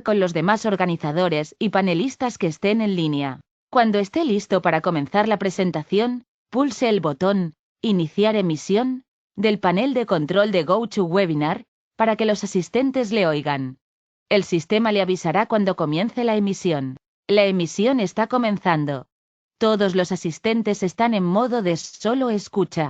con los demás organizadores y panelistas que estén en línea. Cuando esté listo para comenzar la presentación, pulse el botón Iniciar emisión del panel de control de GoToWebinar para que los asistentes le oigan. El sistema le avisará cuando comience la emisión. La emisión está comenzando. Todos los asistentes están en modo de solo escucha.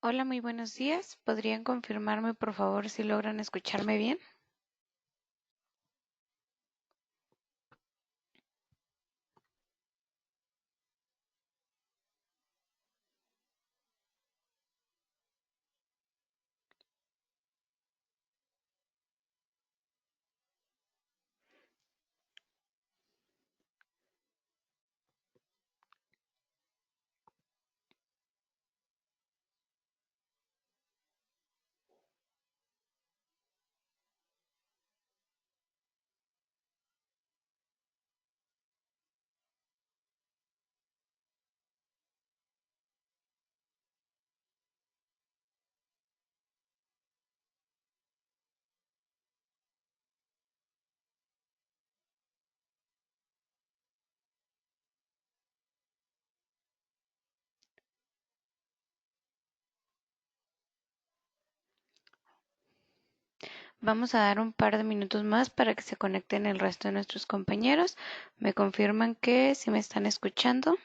Hola, muy buenos días. ¿Podrían confirmarme, por favor, si logran escucharme bien? Vamos a dar un par de minutos más para que se conecten el resto de nuestros compañeros. ¿Me confirman que sí me están escuchando?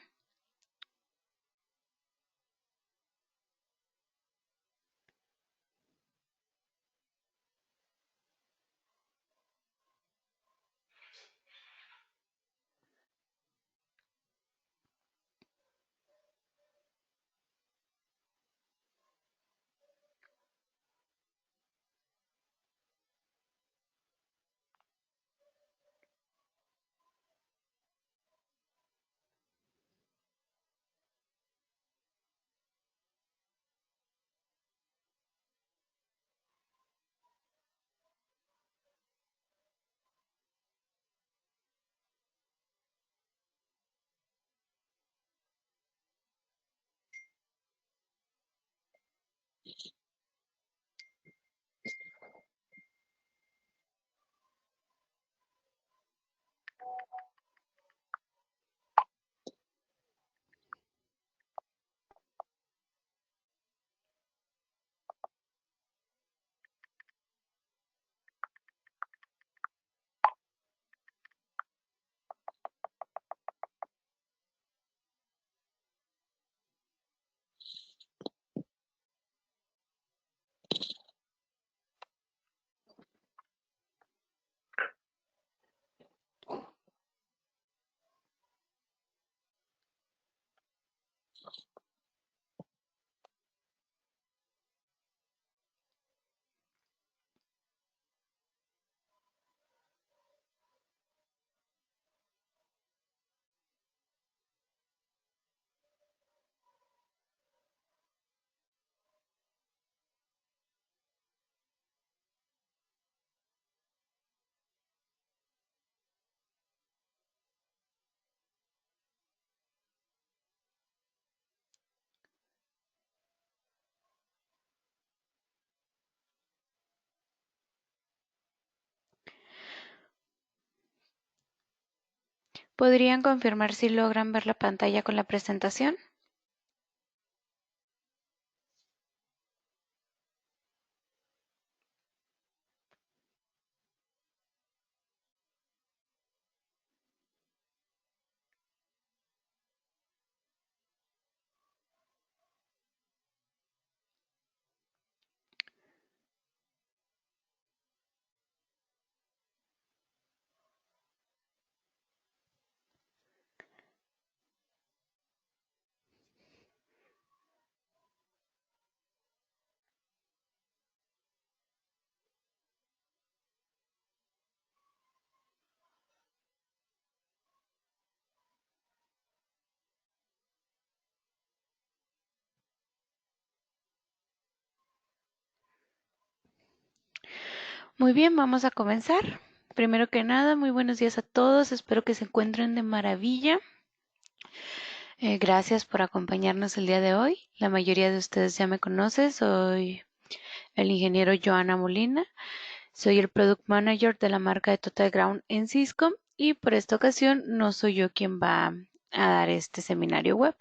¿Podrían confirmar si logran ver la pantalla con la presentación? Muy bien, vamos a comenzar. Primero que nada, muy buenos días a todos. Espero que se encuentren de maravilla. Gracias por acompañarnos el día de hoy. La mayoría de ustedes ya me conocen. Soy el ingeniero Joana Molina. Soy el Product Manager de la marca de Total Ground en Cisco y por esta ocasión no soy yo quien va a dar este seminario web,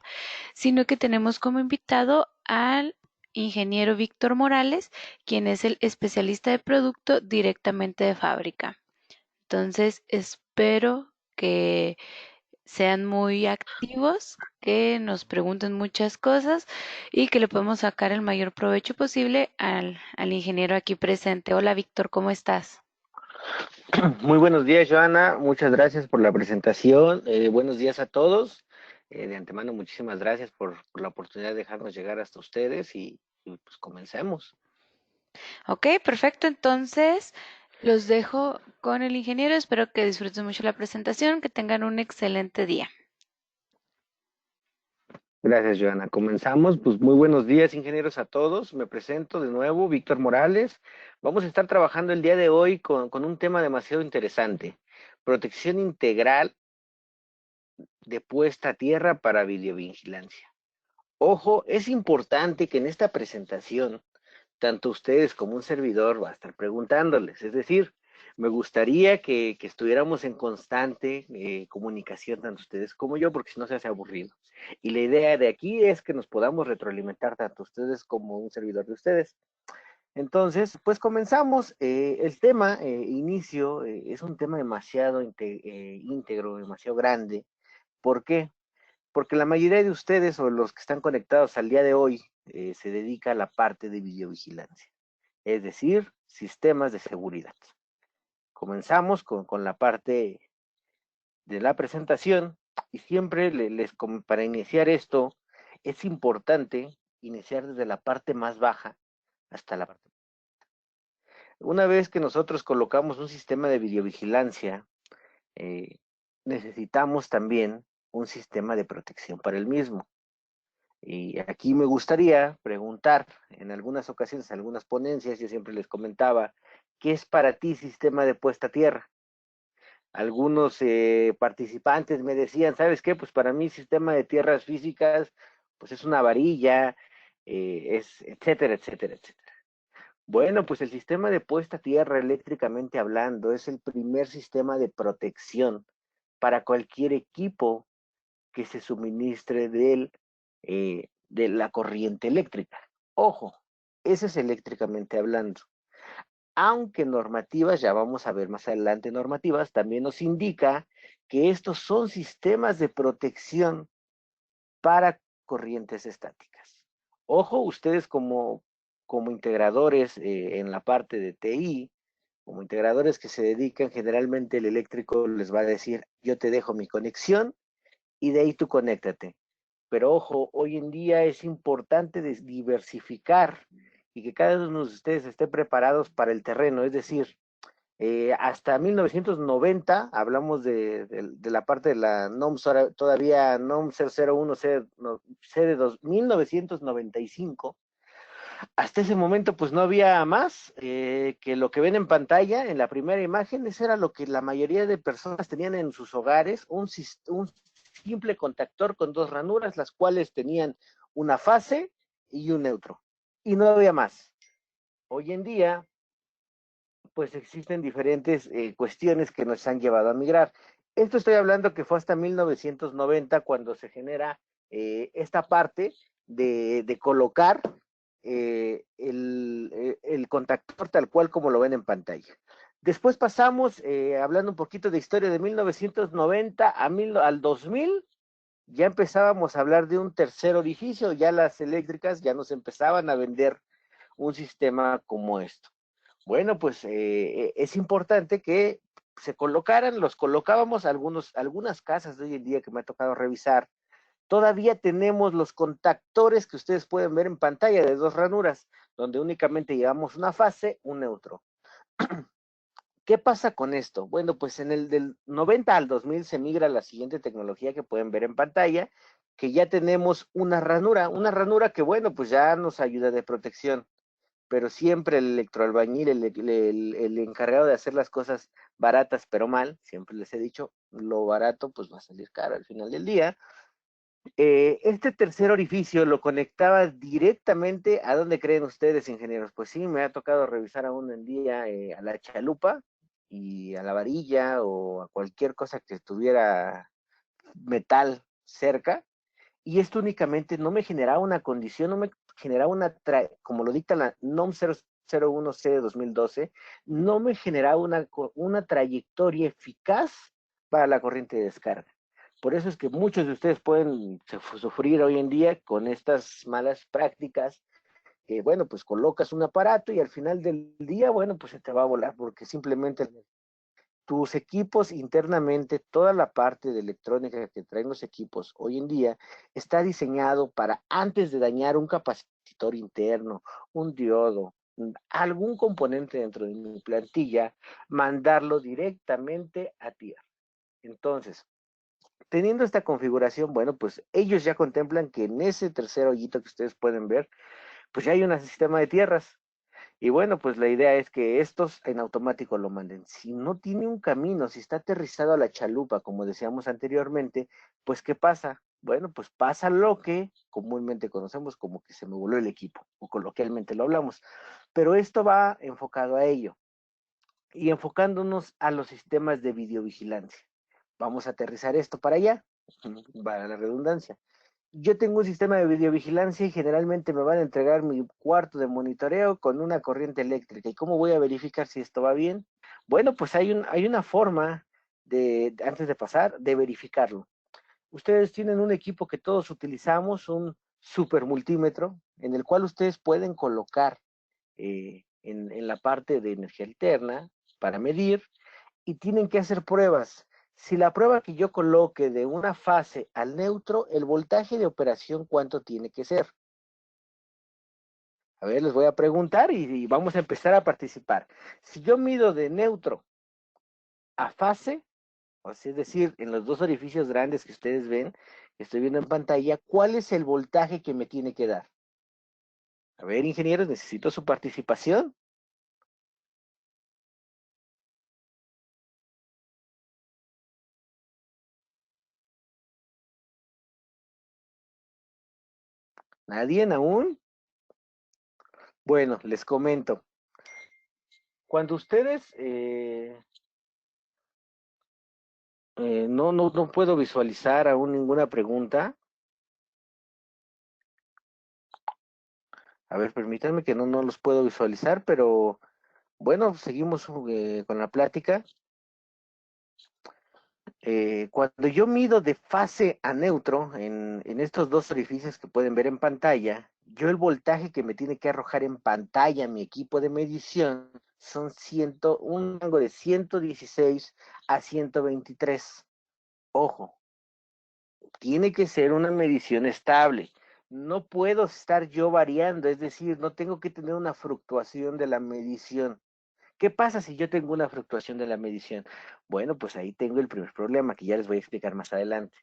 sino que tenemos como invitado al ingeniero Víctor Morales, quien es el especialista de producto directamente de fábrica. Entonces, espero que sean muy activos, que nos pregunten muchas cosas y que le podamos sacar el mayor provecho posible al ingeniero aquí presente. Hola, Víctor, ¿cómo estás? Muy buenos días, Joana. Muchas gracias por la presentación. Buenos días a todos. De antemano, muchísimas gracias por la oportunidad de dejarnos llegar hasta ustedes y pues comencemos. Ok, perfecto. Entonces, los dejo con el ingeniero. Espero que disfruten mucho la presentación, que tengan un excelente día. Gracias, Joana. Comenzamos. Pues muy buenos días, ingenieros, a todos. Me presento de nuevo, Víctor Morales. Vamos a estar trabajando el día de hoy con un tema demasiado interesante. Protección integral de puesta a tierra para videovigilancia. Ojo, es importante que en esta presentación tanto ustedes como un servidor va a estar preguntándoles. Es decir, me gustaría que estuviéramos en constante comunicación, tanto ustedes como yo, porque si no se hace aburrido. Y la idea de aquí es que nos podamos retroalimentar tanto ustedes como un servidor de ustedes. Entonces, pues comenzamos. El tema, inicio, es un tema demasiado íntegro, demasiado grande. ¿Por qué? Porque la mayoría de ustedes o los que están conectados al día de hoy se dedica a la parte de videovigilancia, es decir, sistemas de seguridad. Comenzamos con la parte de la presentación y siempre para iniciar esto es importante iniciar desde la parte más baja hasta la parte. Una vez que nosotros colocamos un sistema de videovigilancia, eh, necesitamos también un sistema de protección para el mismo. Y aquí me gustaría preguntar, en algunas ocasiones, en algunas ponencias, yo siempre les comentaba, ¿qué es para ti sistema de puesta a tierra? Algunos participantes me decían, ¿sabes qué? Pues para mí sistema de tierras físicas, pues es una varilla, es etcétera, etcétera, etcétera. Bueno, pues el sistema de puesta a tierra eléctricamente hablando es el primer sistema de protección para cualquier equipo que se suministre de la corriente eléctrica. Ojo, ese es eléctricamente hablando. Aunque normativas, ya vamos a ver más adelante normativas, también nos indica que estos son sistemas de protección para corrientes estáticas. Ojo, ustedes como integradores en la parte de TI, como integradores que se dedican, generalmente el eléctrico les va a decir, yo te dejo mi conexión y de ahí tú conéctate. Pero ojo, hoy en día es importante diversificar y que cada uno de ustedes esté preparados para el terreno. Es decir, hasta 1990, hablamos de la parte de la NOM, todavía NOM 001 C, no, C de 1995. Hasta ese momento pues no había más que lo que ven en pantalla, en la primera imagen. Eso era lo que la mayoría de personas tenían en sus hogares, un simple contactor con dos ranuras, las cuales tenían una fase y un neutro. Y no había más. Hoy en día, pues existen diferentes cuestiones que nos han llevado a migrar. Esto estoy hablando que fue hasta 1990 cuando se genera esta parte de colocar el contactor tal cual como lo ven en pantalla. Después pasamos, hablando un poquito de historia, de 1990 al 2000, ya empezábamos a hablar de un tercer orificio, ya las eléctricas ya nos empezaban a vender un sistema como esto. Bueno, pues es importante que se colocaran, los colocábamos algunas casas de hoy en día que me ha tocado revisar. Todavía tenemos los contactores que ustedes pueden ver en pantalla de dos ranuras, donde únicamente llevamos una fase, un neutro. ¿Qué pasa con esto? Bueno, pues en el del 90 al 2000 se migra a la siguiente tecnología que pueden ver en pantalla, que ya tenemos una ranura que bueno, pues ya nos ayuda de protección. pero siempre el electroalbañil, el encargado de hacer las cosas baratas pero mal, siempre les he dicho, lo barato pues va a salir caro al final del día. Este tercer orificio lo conectaba directamente a dónde creen ustedes, ingenieros. Pues sí, me ha tocado revisar aún en día a la chalupa y a la varilla o a cualquier cosa que tuviera metal cerca, y esto únicamente no me generaba una condición, no me generaba como lo dicta la NOM 001C de 2012, no me generaba una trayectoria eficaz para la corriente de descarga. Por eso es que muchos de ustedes pueden sufrir hoy en día con estas malas prácticas, que bueno, pues colocas un aparato y al final del día, bueno, pues se te va a volar, porque simplemente tus equipos internamente, toda la parte de electrónica que traen los equipos hoy en día, está diseñado para, antes de dañar un capacitor interno, un diodo, algún componente dentro de mi plantilla, mandarlo directamente a tierra. Entonces, teniendo esta configuración, bueno, pues ellos ya contemplan que en ese tercer hoyito que ustedes pueden ver, pues ya hay un sistema de tierras. Y bueno, pues la idea es que estos en automático lo manden. Si no tiene un camino, si está aterrizado a la chalupa, como decíamos anteriormente, pues ¿qué pasa? Bueno, pues pasa lo que comúnmente conocemos como que se me voló el equipo, o coloquialmente lo hablamos. Pero esto va enfocado a ello y enfocándonos a los sistemas de videovigilancia. Vamos a aterrizar esto para allá, para la redundancia. Yo tengo un sistema de videovigilancia y generalmente me van a entregar mi cuarto de monitoreo con una corriente eléctrica. ¿Y cómo voy a verificar si esto va bien? Bueno, pues hay una forma antes de pasar, de verificarlo. Ustedes tienen un equipo que todos utilizamos, un super multímetro, en el cual ustedes pueden colocar en la parte de energía alterna para medir, y tienen que hacer pruebas. Si la prueba que yo coloque de una fase al neutro, el voltaje de operación, ¿cuánto tiene que ser? A ver, les voy a preguntar y vamos a empezar a participar. Si yo mido de neutro a fase, o sea, es decir, en los dos orificios grandes que ustedes ven, que estoy viendo en pantalla, ¿cuál es el voltaje que me tiene que dar? A ver, ingenieros, necesito su participación. ¿Nadie aún? Bueno, les comento. Cuando ustedes no puedo visualizar aún ninguna pregunta. A ver, permítanme que no los puedo visualizar, pero bueno, seguimos con la plática. Cuando yo mido de fase a neutro en estos dos orificios que pueden ver en pantalla, yo el voltaje que me tiene que arrojar en pantalla mi equipo de medición son un rango de 116 a 123. Ojo, tiene que ser una medición estable. No puedo estar yo variando, es decir, no tengo que tener una fluctuación de la medición. ¿Qué pasa si yo tengo una fluctuación de la medición? Bueno, pues ahí tengo el primer problema que ya les voy a explicar más adelante.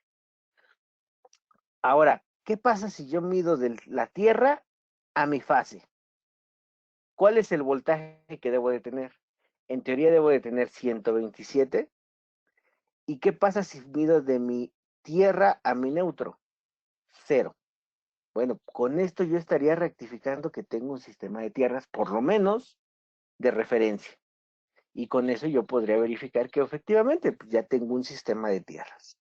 Ahora, ¿qué pasa si yo mido de la Tierra a mi fase? ¿Cuál es el voltaje que debo de tener? En teoría debo de tener 127. ¿Y qué pasa si mido de mi Tierra a mi neutro? 0. Bueno, con esto yo estaría rectificando que tengo un sistema de tierras, por lo menos, de referencia. Y con eso yo podría verificar que efectivamente pues, ya tengo un sistema de tierras.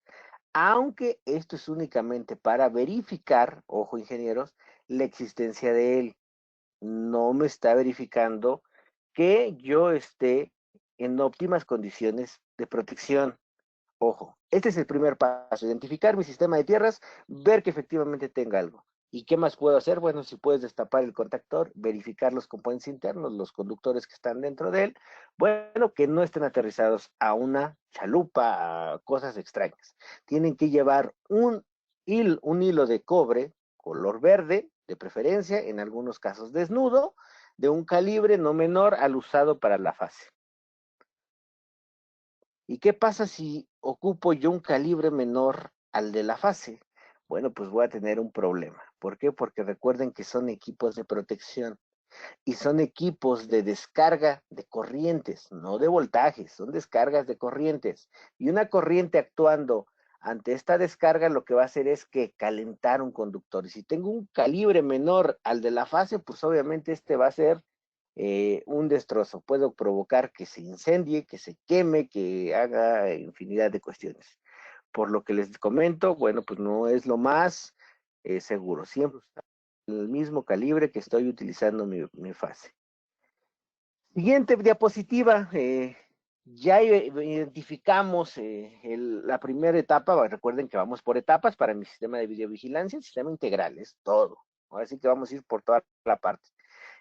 Aunque esto es únicamente para verificar, ojo ingenieros, la existencia de él. No me está verificando que yo esté en óptimas condiciones de protección. Ojo, este es el primer paso, identificar mi sistema de tierras, ver que efectivamente tenga algo. ¿Y qué más puedo hacer? Bueno, si puedes destapar el contactor, verificar los componentes internos, los conductores que están dentro de él, bueno, que no estén aterrizados a una chalupa, a cosas extrañas. Tienen que llevar un hilo de cobre, color verde, de preferencia, en algunos casos desnudo, de un calibre no menor al usado para la fase. ¿Y qué pasa si ocupo yo un calibre menor al de la fase? Bueno, pues voy a tener un problema. ¿Por qué? Porque recuerden que son equipos de protección. y son equipos de descarga de corrientes, no de voltajes, son descargas de corrientes. Y una corriente actuando ante esta descarga lo que va a hacer es que calentar un conductor. Y si tengo un calibre menor al de la fase, pues obviamente este va a ser un destrozo. Puedo provocar que se incendie, que se queme, que haga infinidad de cuestiones. Por lo que les comento, bueno, pues no es lo más seguro. Siempre el mismo calibre que estoy utilizando mi fase. Siguiente diapositiva, ya identificamos la primera etapa. Recuerden que vamos por etapas para mi sistema de videovigilancia. El sistema integral es todo. Ahora sí que vamos a ir por toda la parte.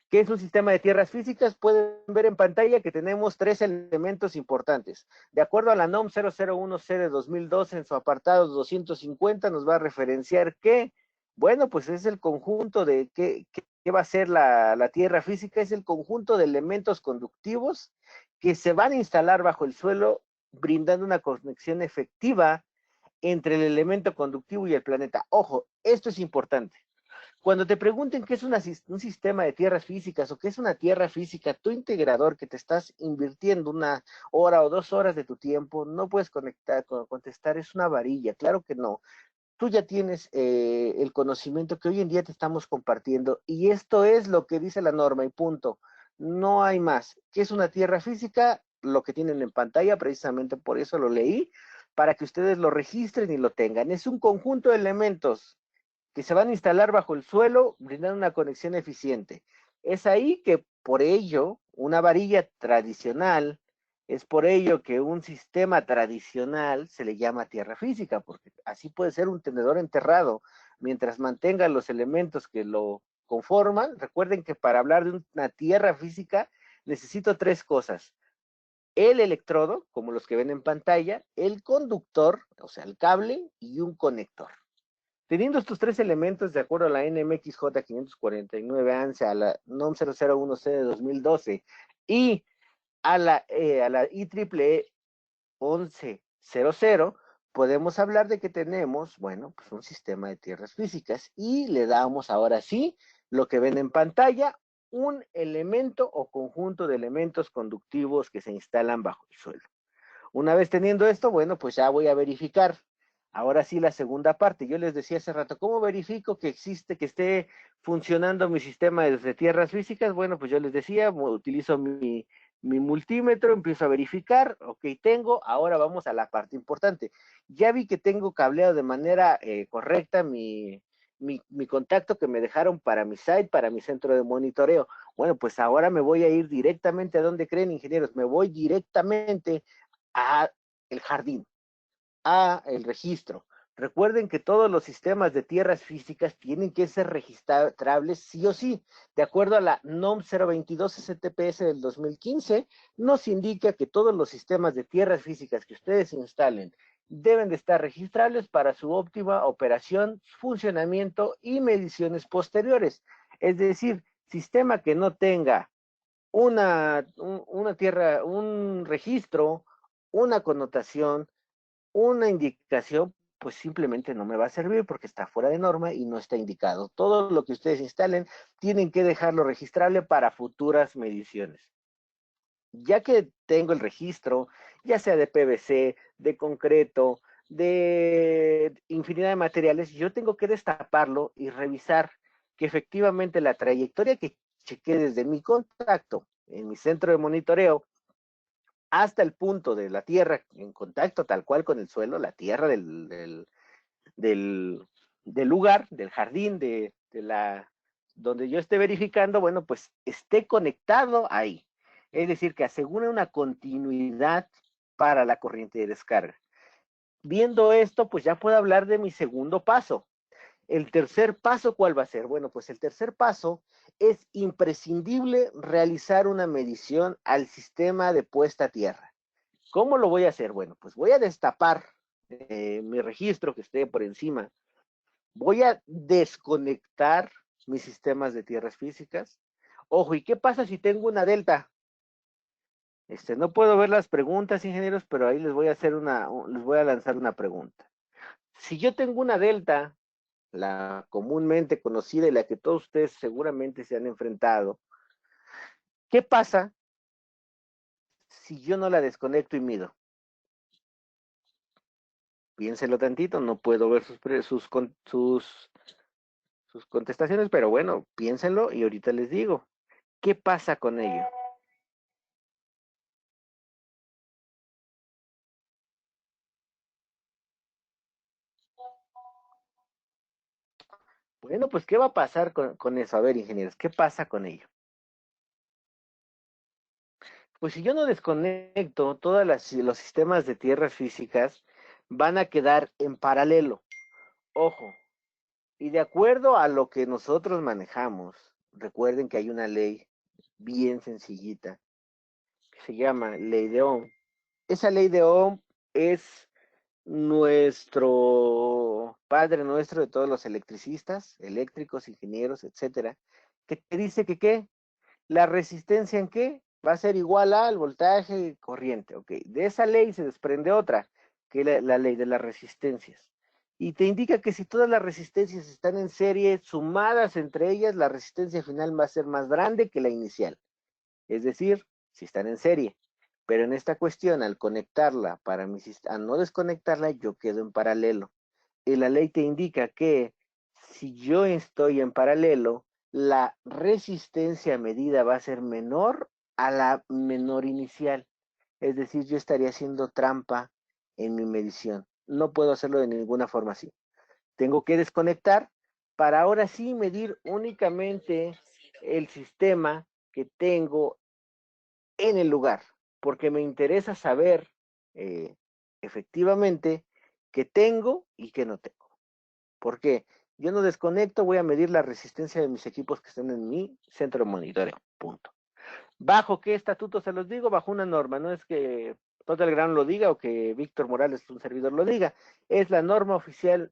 ¿Qué es un sistema de tierras físicas? Pueden ver en pantalla que tenemos 3 elementos importantes. De acuerdo a la NOM 001C de 2012, en su apartado 250, nos va a referenciar que, bueno, pues es el conjunto de qué va a ser la tierra física, es el conjunto de elementos conductivos que se van a instalar bajo el suelo, brindando una conexión efectiva entre el elemento conductivo y el planeta. Ojo, esto es importante. Cuando te pregunten qué es un sistema de tierras físicas o qué es una tierra física, tu integrador que te estás invirtiendo 1 hora o 2 horas de tu tiempo, no puedes contestar, es una varilla. Claro que no. Tú ya tienes el conocimiento que hoy en día te estamos compartiendo y esto es lo que dice la norma y punto. No hay más. ¿Qué es una tierra física? Lo que tienen en pantalla, precisamente por eso lo leí, para que ustedes lo registren y lo tengan. Es un conjunto de elementos que se van a instalar bajo el suelo, brindando una conexión eficiente. Es ahí que por ello una varilla tradicional, es por ello que un sistema tradicional se le llama tierra física, porque así puede ser un tenedor enterrado, mientras mantenga los elementos que lo conforman. Recuerden que para hablar de una tierra física necesito 3 cosas: el electrodo, como los que ven en pantalla, el conductor, o sea, el cable, y un conector. Teniendo estos 3 elementos, de acuerdo a la NMXJ 549 ANSI, a la NOM 001C de 2012 y a la IEEE 1100, podemos hablar de que tenemos, bueno, pues un sistema de tierras físicas y le damos ahora sí lo que ven en pantalla, un elemento o conjunto de elementos conductivos que se instalan bajo el suelo. Una vez teniendo esto, bueno, pues ya voy a verificar. Ahora sí, la segunda parte. Yo les decía hace rato, ¿cómo verifico que existe, que esté funcionando mi sistema de tierras físicas? Bueno, pues yo les decía, utilizo mi multímetro, empiezo a verificar, ok, tengo, ahora vamos a la parte importante. Ya vi que tengo cableado de manera correcta mi contacto que me dejaron para mi site, para mi centro de monitoreo. Bueno, pues ahora me voy a ir directamente a donde creen, ingenieros, me voy directamente a el jardín, a el registro. Recuerden que todos los sistemas de tierras físicas tienen que ser registrables sí o sí. De acuerdo a la NOM 022 STPS del 2015, nos indica que todos los sistemas de tierras físicas que ustedes instalen deben de estar registrables para su óptima operación, funcionamiento y mediciones posteriores. Es decir, sistema que no tenga un registro, una connotación, una indicación, pues simplemente no me va a servir porque está fuera de norma y no está indicado. Todo lo que ustedes instalen tienen que dejarlo registrable para futuras mediciones. Ya que tengo el registro, ya sea de PVC, de concreto, de infinidad de materiales, yo tengo que destaparlo y revisar que efectivamente la trayectoria que chequé desde mi contacto en mi centro de monitoreo hasta el punto de la tierra en contacto tal cual con el suelo, la tierra del, del lugar, del jardín, donde yo esté verificando, bueno, pues esté conectado ahí. Es decir, que asegure una continuidad para la corriente de descarga. Viendo esto, pues ya puedo hablar de mi segundo paso. El tercer paso, ¿cuál va a ser? Bueno, pues el tercer paso es imprescindible realizar una medición al sistema de puesta a tierra. ¿Cómo lo voy a hacer? Bueno, pues voy a destapar mi registro que esté por encima. Voy a desconectar mis sistemas de tierras físicas. Ojo, ¿y qué pasa si tengo una delta? No puedo ver las preguntas, ingenieros, pero ahí les voy a lanzar una pregunta. Si yo tengo una delta, la comúnmente conocida y la que todos ustedes seguramente se han enfrentado, ¿Qué pasa si yo no la desconecto y mido? Piénselo tantito, no puedo ver sus contestaciones, pero bueno, piénsenlo y ahorita les digo. ¿Qué pasa con ello? Bueno, pues ¿qué va a pasar con eso? A ver, ingenieros, ¿qué pasa con ello? Pues si yo no desconecto, todos los sistemas de tierras físicas van a quedar en paralelo. Ojo, y de acuerdo a lo que nosotros manejamos, recuerden que hay una ley bien sencillita que se llama ley de Ohm. Esa ley de Ohm es nuestro padre nuestro de todos los electricistas, eléctricos, ingenieros, etcétera, que te dice que ¿qué? La resistencia en qué va a ser igual al voltaje corriente. Ok, de esa ley se desprende otra, que es la ley de las resistencias. Y te indica que si todas las resistencias están en serie, sumadas entre ellas, la resistencia final va a ser más grande que la inicial. Es decir, si están en serie. Pero en esta cuestión, al conectarla para mi sistema, al no desconectarla, yo quedo en paralelo. Y la ley te indica que si yo estoy en paralelo, la resistencia medida va a ser menor a la menor inicial. Es decir, yo estaría haciendo trampa en mi medición. No puedo hacerlo de ninguna forma así. Tengo que desconectar para ahora sí medir únicamente el sistema que tengo en el lugar, porque me interesa saber eh, efectivamente qué tengo y qué no tengo. Porque yo no desconecto, voy a medir la resistencia de mis equipos que están en mi centro de monitoreo. Punto. ¿Bajo qué estatuto se los digo? Bajo una norma. No es que Total Ground lo diga o que Víctor Morales, un servidor, lo diga. Es la norma oficial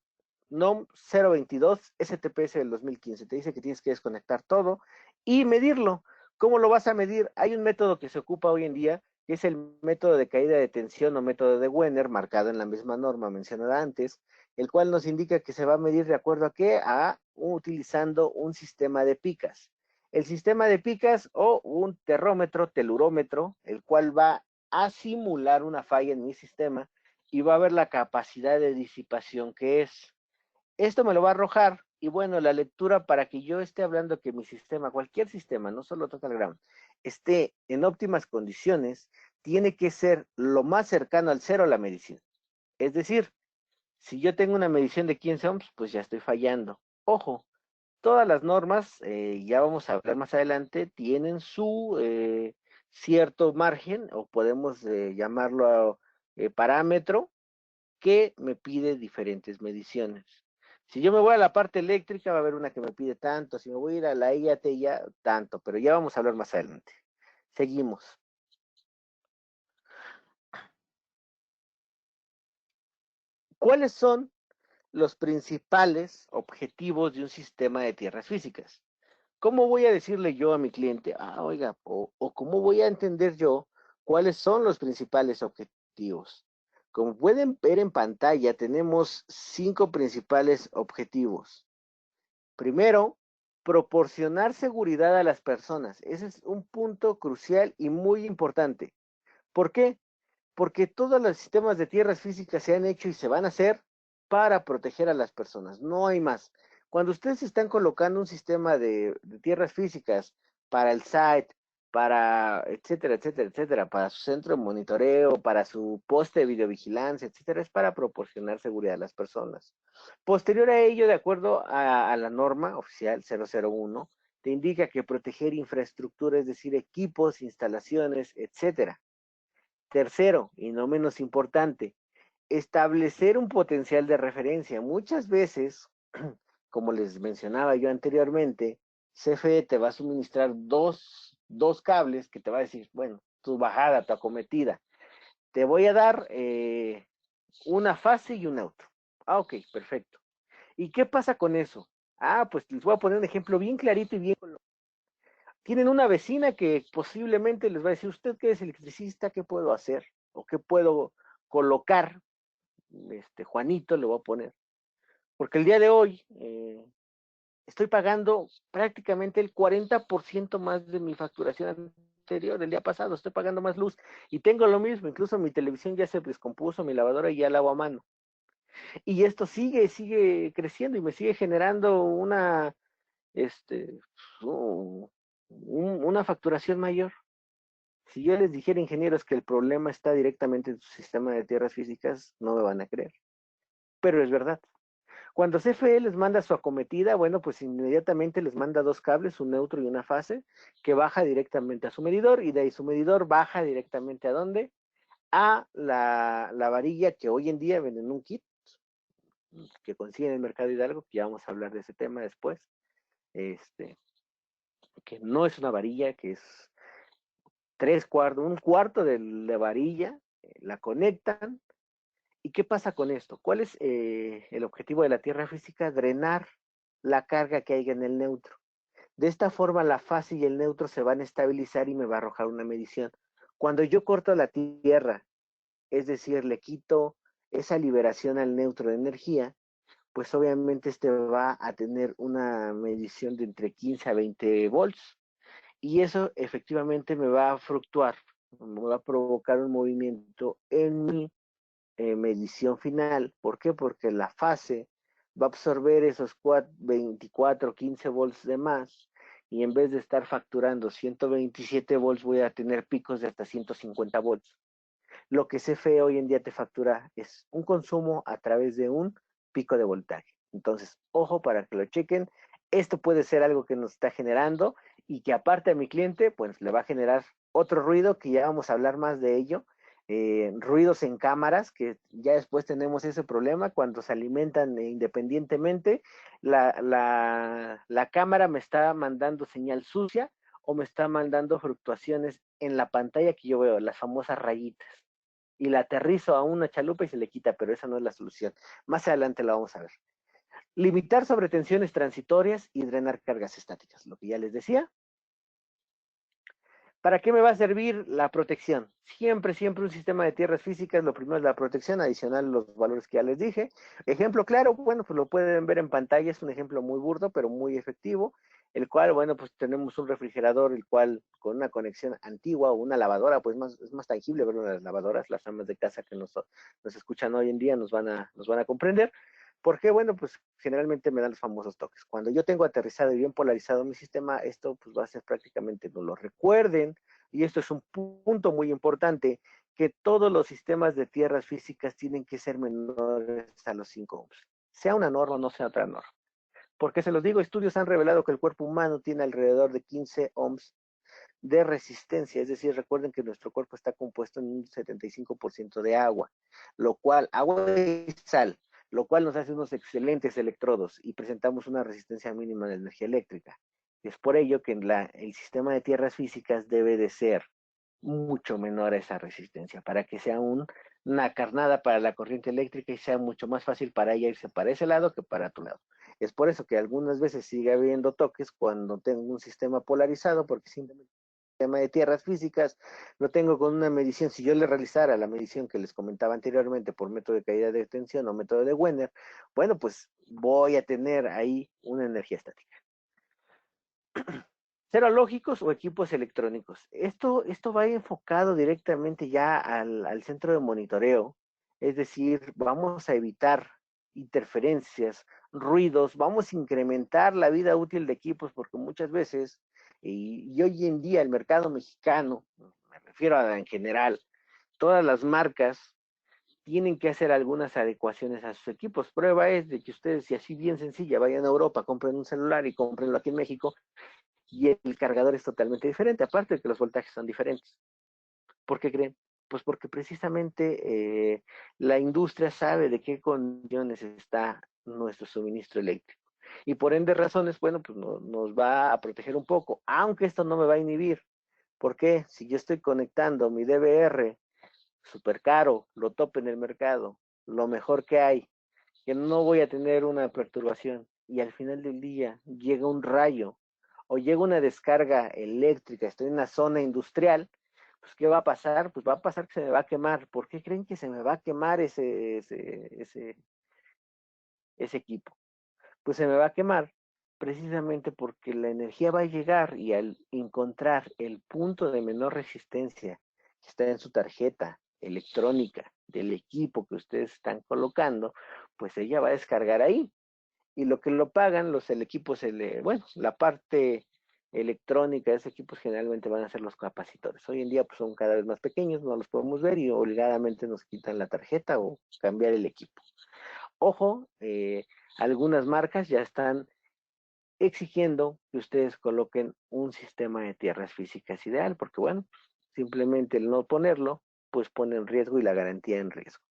NOM 022 STPS del 2015. Te dice que tienes que desconectar todo y medirlo. ¿Cómo lo vas a medir? Hay un método que se ocupa hoy en día, que es el método de caída de tensión o método de Wenner, marcado en la misma norma mencionada antes, el cual nos indica que se va a medir de acuerdo a qué, a utilizando un sistema de picas. El sistema de picas o un terrómetro, telurómetro, el cual va a simular una falla en mi sistema y va a ver la capacidad de disipación que es. Esto me lo va a arrojar y bueno, la lectura para que yo esté hablando que mi sistema, cualquier sistema, no solo Total Ground, esté en óptimas condiciones, tiene que ser lo más cercano al cero la medición. Es decir, si yo tengo una medición de 15 ohms, pues ya estoy fallando. Ojo, todas las normas, ya vamos a hablar más adelante, tienen su cierto margen, o podemos llamarlo parámetro, que me pide diferentes mediciones. Si yo me voy a la parte eléctrica, va a haber una que me pide tanto, si me voy a ir a la IAT ya tanto, pero ya vamos a hablar más adelante. Seguimos. ¿Cuáles son los principales objetivos de un sistema de tierras físicas? ¿Cómo voy a decirle yo a mi cliente, oiga, o cómo voy a entender yo cuáles son los principales objetivos? Como pueden ver en pantalla, tenemos 5 principales objetivos. Primero, proporcionar seguridad a las personas. Ese es un punto crucial y muy importante. ¿Por qué? Porque todos los sistemas de tierras físicas se han hecho y se van a hacer para proteger a las personas, no hay más. Cuando ustedes están colocando un sistema de tierras físicas para el site, para etcétera, etcétera, etcétera, para su centro de monitoreo, para su poste de videovigilancia, etcétera, es para proporcionar seguridad a las personas. Posterior a ello, de acuerdo a la norma oficial 001, te indica que proteger infraestructura, es decir, equipos, instalaciones, etcétera. Tercero, y no menos importante, establecer un potencial de referencia. Muchas veces, como les mencionaba yo anteriormente, CFE te va a suministrar dos cables que te va a decir, bueno, tu bajada, tu acometida. Te voy a dar una fase y un auto. Ok, perfecto. ¿Y qué pasa con eso? Pues les voy a poner un ejemplo bien clarito y bien. Tienen una vecina que posiblemente les va a decir, usted que es electricista, ¿qué puedo hacer? ¿O qué puedo colocar? Juanito le voy a poner. Porque el día de hoy, estoy pagando prácticamente el 40% más de mi facturación anterior, el día pasado, estoy pagando más luz y tengo lo mismo, incluso mi televisión ya se descompuso, mi lavadora ya lavo a mano. Y esto sigue creciendo y me sigue generando este, una facturación mayor. Si yo les dijera, ingenieros, que el problema está directamente en su sistema de tierras físicas, no me van a creer. Pero es verdad. Cuando CFE les manda su acometida, bueno, pues inmediatamente les manda dos cables, un neutro y una fase, que baja directamente a su medidor, y de ahí su medidor baja directamente ¿a dónde? A la varilla que hoy en día venden un kit, que consiguen en el mercado Hidalgo, que ya vamos a hablar de ese tema después, este, que no es una varilla, que es un cuarto de varilla, la conectan. ¿Y qué pasa con esto? ¿Cuál es el objetivo de la tierra física? Drenar la carga que haya en el neutro. De esta forma la fase y el neutro se van a estabilizar y me va a arrojar una medición. Cuando yo corto la tierra, es decir, le quito esa liberación al neutro de energía, pues obviamente este va a tener una medición de entre 15 a 20 volts. Y eso efectivamente me va a fluctuar, me va a provocar un movimiento en mi medición final. ¿Por qué? Porque la fase va a absorber esos 24, 15 volts de más, y en vez de estar facturando 127 volts voy a tener picos de hasta 150 volts. Lo que CFE hoy en día te factura es un consumo a través de un pico de voltaje. Entonces, ojo para que lo chequen. Esto puede ser algo que nos está generando y que aparte a mi cliente, pues le va a generar otro ruido, que ya vamos a hablar más de ello. Ruidos en cámaras, que ya después tenemos ese problema cuando se alimentan independientemente. La cámara me está mandando señal sucia o me está mandando fluctuaciones en la pantalla que yo veo, las famosas rayitas, y la aterrizo a una chalupa y se le quita, pero esa no es la solución. Más adelante la vamos a ver. Limitar sobretensiones transitorias y drenar cargas estáticas, lo que ya les decía. ¿Para qué me va a servir la protección? Siempre un sistema de tierras físicas, lo primero es la protección, adicional los valores que ya les dije. Ejemplo claro, bueno, pues lo pueden ver en pantalla, es un ejemplo muy burdo, pero muy efectivo, el cual, bueno, pues tenemos un refrigerador, el cual con una conexión antigua o una lavadora, pues es más tangible ver las lavadoras, las amas de casa que nos escuchan hoy en día nos van a comprender. Porque, bueno, pues generalmente me dan los famosos toques. Cuando yo tengo aterrizado y bien polarizado mi sistema, esto pues va a ser prácticamente, no lo recuerden, y esto es un punto muy importante, que todos los sistemas de tierras físicas tienen que ser menores a los 5 ohms, sea una norma o no sea otra norma. Porque se los digo, estudios han revelado que el cuerpo humano tiene alrededor de 15 ohms de resistencia, es decir, recuerden que nuestro cuerpo está compuesto en un 75% de agua, lo cual, agua y sal, lo cual nos hace unos excelentes electrodos y presentamos una resistencia mínima de energía eléctrica. Es por ello que el sistema de tierras físicas debe de ser mucho menor a esa resistencia, para que sea una carnada para la corriente eléctrica y sea mucho más fácil para ella irse para ese lado que para tu lado. Es por eso que algunas veces sigue habiendo toques cuando tengo un sistema polarizado, porque simplemente tema de tierras físicas, lo tengo con una medición. Si yo le realizara la medición que les comentaba anteriormente por método de caída de tensión o método de Wenner, bueno, pues voy a tener ahí una energía estática. Serológicos o equipos electrónicos. Esto va enfocado directamente ya al centro de monitoreo, es decir, vamos a evitar interferencias, ruidos, vamos a incrementar la vida útil de equipos, porque muchas veces, y hoy en día el mercado mexicano, me refiero a en general, todas las marcas tienen que hacer algunas adecuaciones a sus equipos. Prueba es de que ustedes, si así bien sencilla, vayan a Europa, compren un celular y cómprenlo aquí en México, y el cargador es totalmente diferente, aparte de que los voltajes son diferentes. ¿Por qué creen? Pues porque precisamente la industria sabe de qué condiciones está nuestro suministro eléctrico. Y por ende razones, bueno, pues nos va a proteger un poco, aunque esto no me va a inhibir. ¿Por qué? Si yo estoy conectando mi DVR súper caro, lo top en el mercado, lo mejor que hay, que no voy a tener una perturbación, y al final del día llega un rayo o llega una descarga eléctrica, estoy en una zona industrial, pues ¿qué va a pasar? Pues va a pasar que se me va a quemar. ¿Por qué creen que se me va a quemar ese equipo? Pues se me va a quemar precisamente porque la energía va a llegar y al encontrar el punto de menor resistencia que está en su tarjeta electrónica del equipo que ustedes están colocando, pues ella va a descargar ahí. Y lo que lo pagan, el equipos, bueno, la parte electrónica de esos equipos generalmente van a ser los capacitores. Hoy en día pues, son cada vez más pequeños, no los podemos ver y obligadamente nos quitan la tarjeta o cambiar el equipo. Ojo, algunas marcas ya están exigiendo que ustedes coloquen un sistema de tierras físicas ideal, porque bueno, simplemente el no ponerlo, pues pone en riesgo y la garantía en riesgo.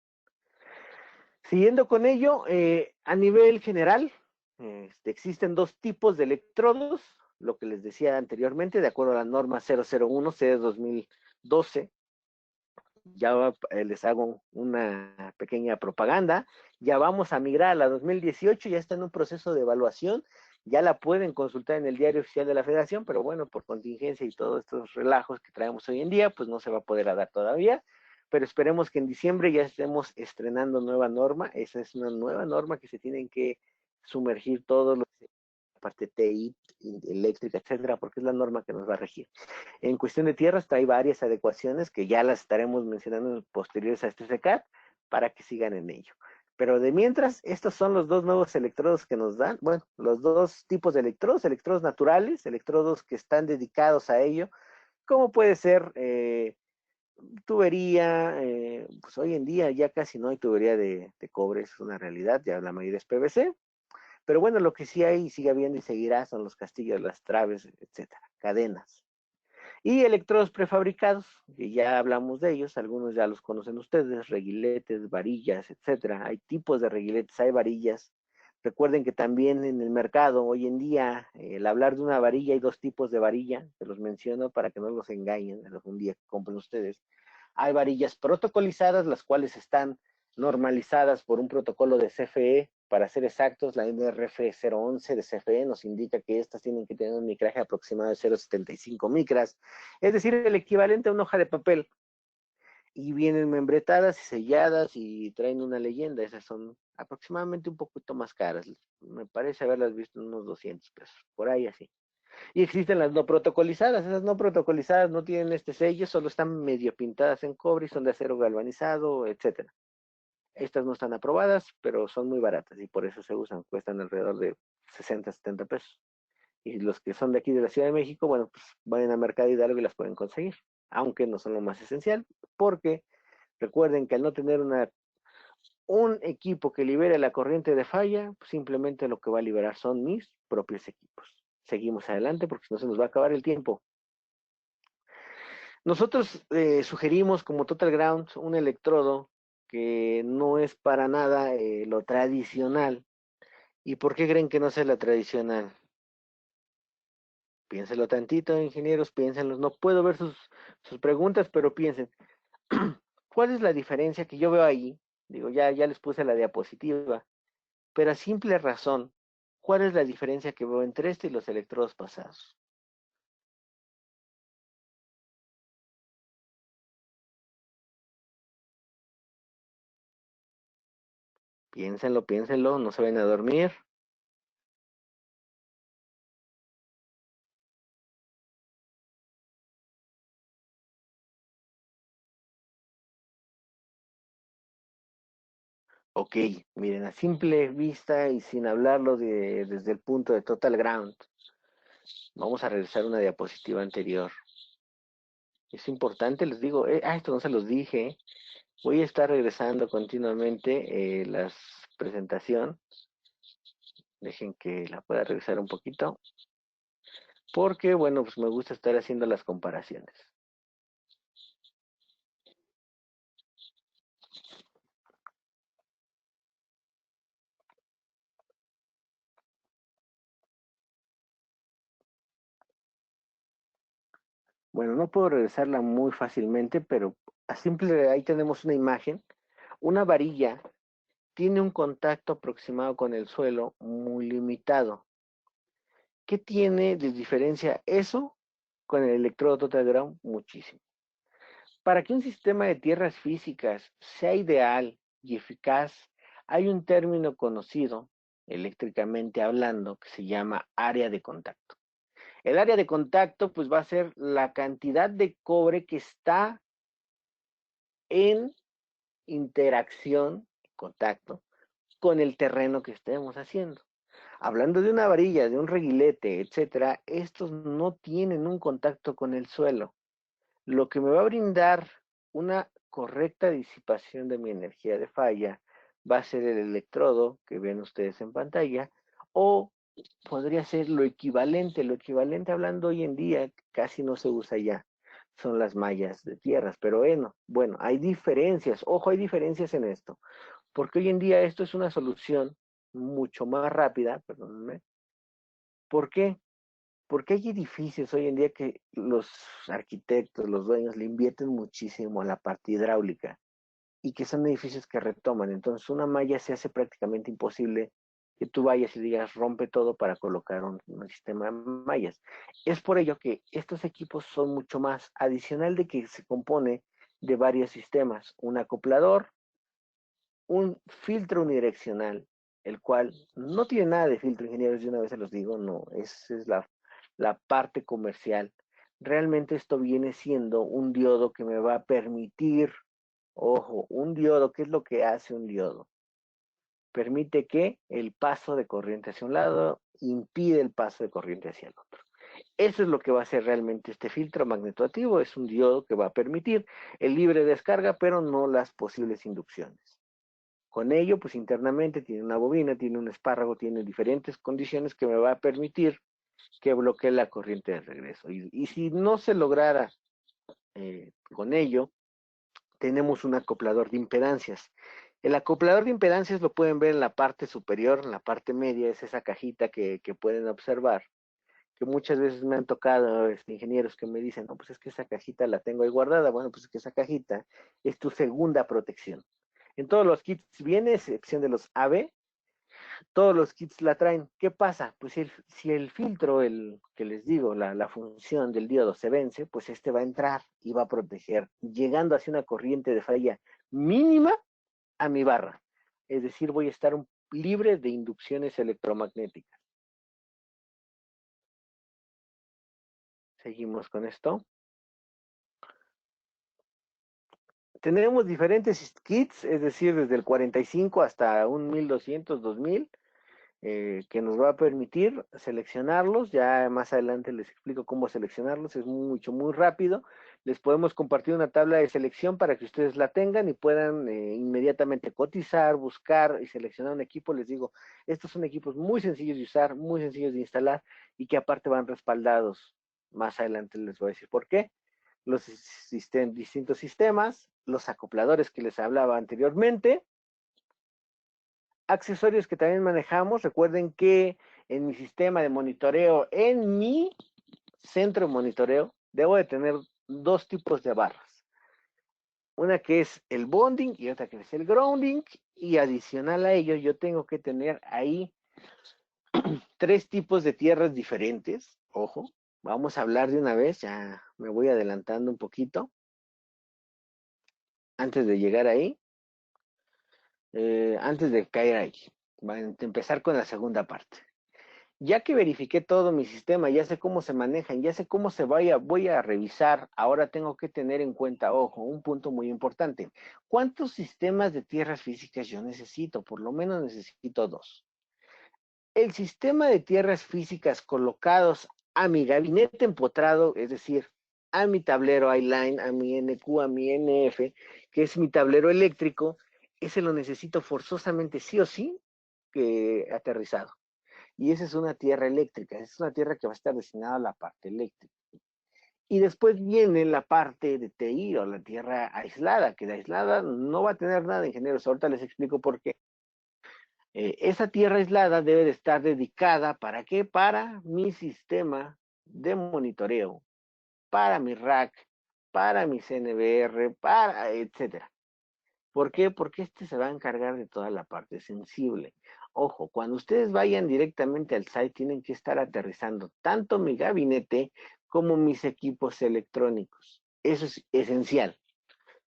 Siguiendo con ello, a nivel general, existen dos tipos de electrodos, lo que les decía anteriormente, de acuerdo a la norma 001 C de 2012, ya les hago una pequeña propaganda, ya vamos a migrar a la 2018, ya está en un proceso de evaluación, ya la pueden consultar en el diario oficial de la Federación, pero bueno, por contingencia y todos estos relajos que traemos hoy en día, pues no se va a poder dar todavía, pero esperemos que en diciembre ya estemos estrenando nueva norma, esa es una nueva norma que se tienen que sumergir todos los parte TI, eléctrica, etcétera, porque es la norma que nos va a regir. En cuestión de tierras, trae varias adecuaciones que ya las estaremos mencionando posteriores a este SECAT para que sigan en ello. Pero de mientras, estos son los dos nuevos electrodos que nos dan, bueno, los dos tipos de electrodos naturales, electrodos que están dedicados a ello, como puede ser tubería, pues hoy en día ya casi no hay tubería de cobre, es una realidad, ya la mayoría es PVC, pero bueno, lo que sí hay, sigue habiendo y seguirá son los castillos, las traves, etcétera, cadenas. Y electrodos prefabricados, que ya hablamos de ellos, algunos ya los conocen ustedes, reguiletes, varillas, etcétera. Hay tipos de reguiletes, hay varillas. Recuerden que también en el mercado hoy en día, el hablar de una varilla, hay dos tipos de varilla, se los menciono para que no los engañen algún día que compren ustedes. Hay varillas protocolizadas, las cuales están normalizadas por un protocolo de CFE. Para ser exactos, la NRF 011 de CFE nos indica que estas tienen que tener un micraje aproximado de 0,75 micras, es decir, el equivalente a una hoja de papel. Y vienen membretadas y selladas y traen una leyenda. Esas son aproximadamente un poquito más caras. Me parece haberlas visto en unos 200 pesos, por ahí así. Y existen las no protocolizadas. Esas no protocolizadas no tienen este sello, solo están medio pintadas en cobre y son de acero galvanizado, etcétera. Estas no están aprobadas, pero son muy baratas y por eso se usan. Cuestan alrededor de 60, 70 pesos. Y los que son de aquí de la Ciudad de México, bueno, pues vayan a Mercado Hidalgo y las pueden conseguir. Aunque no son lo más esencial, porque recuerden que al no tener un equipo que libere la corriente de falla, pues simplemente lo que va a liberar son mis propios equipos. Seguimos adelante porque si no se nos va a acabar el tiempo. Nosotros sugerimos como Total Ground un electrodo que no es para nada lo tradicional. ¿Y por qué creen que no sea la tradicional? Piénsenlo tantito, ingenieros, piénsenlo. No puedo ver sus preguntas, pero piensen. ¿Cuál es la diferencia que yo veo ahí? Digo, ya les puse la diapositiva, pero a simple razón, ¿cuál es la diferencia que veo entre este y los electrodos pasados? Piénsenlo, no se vayan a dormir. Ok, miren, a simple vista y sin hablarlo desde el punto de Total Ground, vamos a realizar una diapositiva anterior. Es importante, les digo, esto no se los dije, voy a estar regresando continuamente la presentación. Dejen que la pueda revisar un poquito, porque, bueno, pues me gusta estar haciendo las comparaciones. Bueno, no puedo regresarla muy fácilmente, pero a simple, ahí tenemos una imagen. Una varilla tiene un contacto aproximado con el suelo muy limitado. ¿Qué tiene de diferencia eso con el electrodo total ground? Muchísimo. Para que un sistema de tierras físicas sea ideal y eficaz, hay un término conocido eléctricamente hablando, que se llama área de contacto. El área de contacto pues va a ser la cantidad de cobre que está en interacción, contacto, con el terreno que estemos haciendo. Hablando de una varilla, de un reguilete, etcétera, estos no tienen un contacto con el suelo, lo que me va a brindar una correcta disipación de mi energía de falla va a ser el electrodo que ven ustedes en pantalla, o podría ser lo equivalente hablando hoy en día, casi no se usa ya, son las mallas de tierras, pero bueno, hay diferencias, ojo, hay diferencias en esto, porque hoy en día esto es una solución mucho más rápida, perdónenme. ¿Por qué? Porque hay edificios hoy en día que los arquitectos, los dueños le invierten muchísimo a la parte hidráulica y que son edificios que retoman. Entonces una malla se hace prácticamente imposible que tú vayas y digas rompe todo para colocar un sistema de mallas. Es por ello que estos equipos son mucho más adicional de que se compone de varios sistemas, un acoplador, un filtro unidireccional, el cual no tiene nada de filtro, ingenieros, de una vez se los digo, no, es la parte comercial. Realmente esto viene siendo un diodo que me va a permitir, ojo, un diodo, ¿qué es lo que hace un diodo? Permite que el paso de corriente hacia un lado impide el paso de corriente hacia el otro. Eso es lo que va a hacer realmente este filtro magnetoactivo, es un diodo que va a permitir el libre descarga, pero no las posibles inducciones. Con ello, pues internamente tiene una bobina, tiene un espárrago, tiene diferentes condiciones que me va a permitir que bloquee la corriente de regreso. Y si no se lograra con ello, tenemos un acoplador de impedancias. El acoplador de impedancias lo pueden ver en la parte superior, en la parte media, es esa cajita que pueden observar, que muchas veces me han tocado ingenieros que me dicen, no, pues es que esa cajita la tengo ahí guardada. Bueno, pues es que esa cajita es tu segunda protección. En todos los kits viene, excepción de los AB, todos los kits la traen. ¿Qué pasa? Pues si el filtro, el que les digo, la función del diodo se vence, pues este va a entrar y va a proteger, llegando hacia una corriente de falla mínima a mi barra. Es decir, voy a estar libre de inducciones electromagnéticas. Seguimos con esto. Tenemos diferentes kits, es decir, desde el 45 hasta un 1200, 2000. Que nos va a permitir seleccionarlos. Ya más adelante les explico cómo seleccionarlos, es muy rápido. Les podemos compartir una tabla de selección para que ustedes la tengan y puedan inmediatamente cotizar, buscar y seleccionar un equipo. Les digo, estos son equipos muy sencillos de usar, muy sencillos de instalar y que aparte van respaldados. Más adelante les voy a decir por qué. Los distintos sistemas, los acopladores que les hablaba anteriormente, accesorios que también manejamos. Recuerden que en mi sistema de monitoreo, en mi centro de monitoreo, debo de tener dos tipos de barras. Una que es el bonding y otra que es el grounding. Y adicional a ello, yo tengo que tener ahí tres tipos de tierras diferentes. Ojo, vamos a hablar de una vez, ya me voy adelantando un poquito. Antes de llegar ahí, antes de caer ahí, van a empezar con la segunda parte. Ya que verifiqué todo mi sistema, ya sé cómo se manejan, ya sé cómo voy a revisar, ahora tengo que tener en cuenta, ojo, un punto muy importante. ¿Cuántos sistemas de tierras físicas yo necesito? Por lo menos necesito dos. El sistema de tierras físicas colocados a mi gabinete empotrado, es decir, a mi tablero iLine, a mi NQ, a mi NF, que es mi tablero eléctrico, ese lo necesito forzosamente sí o sí aterrizado. Y esa es una tierra eléctrica, es una tierra que va a estar destinada a la parte eléctrica. Y después viene la parte de TI o la tierra aislada, que de aislada no va a tener nada, ingenieros. Ahorita les explico por qué. Esa tierra aislada debe de estar dedicada, ¿para qué? Para mi sistema de monitoreo, para mi rack, para mi CNVR, para etcétera. ¿Por qué? Porque este se va a encargar de toda la parte sensible. Ojo, cuando ustedes vayan directamente al site, tienen que estar aterrizando tanto mi gabinete como mis equipos electrónicos. Eso es esencial.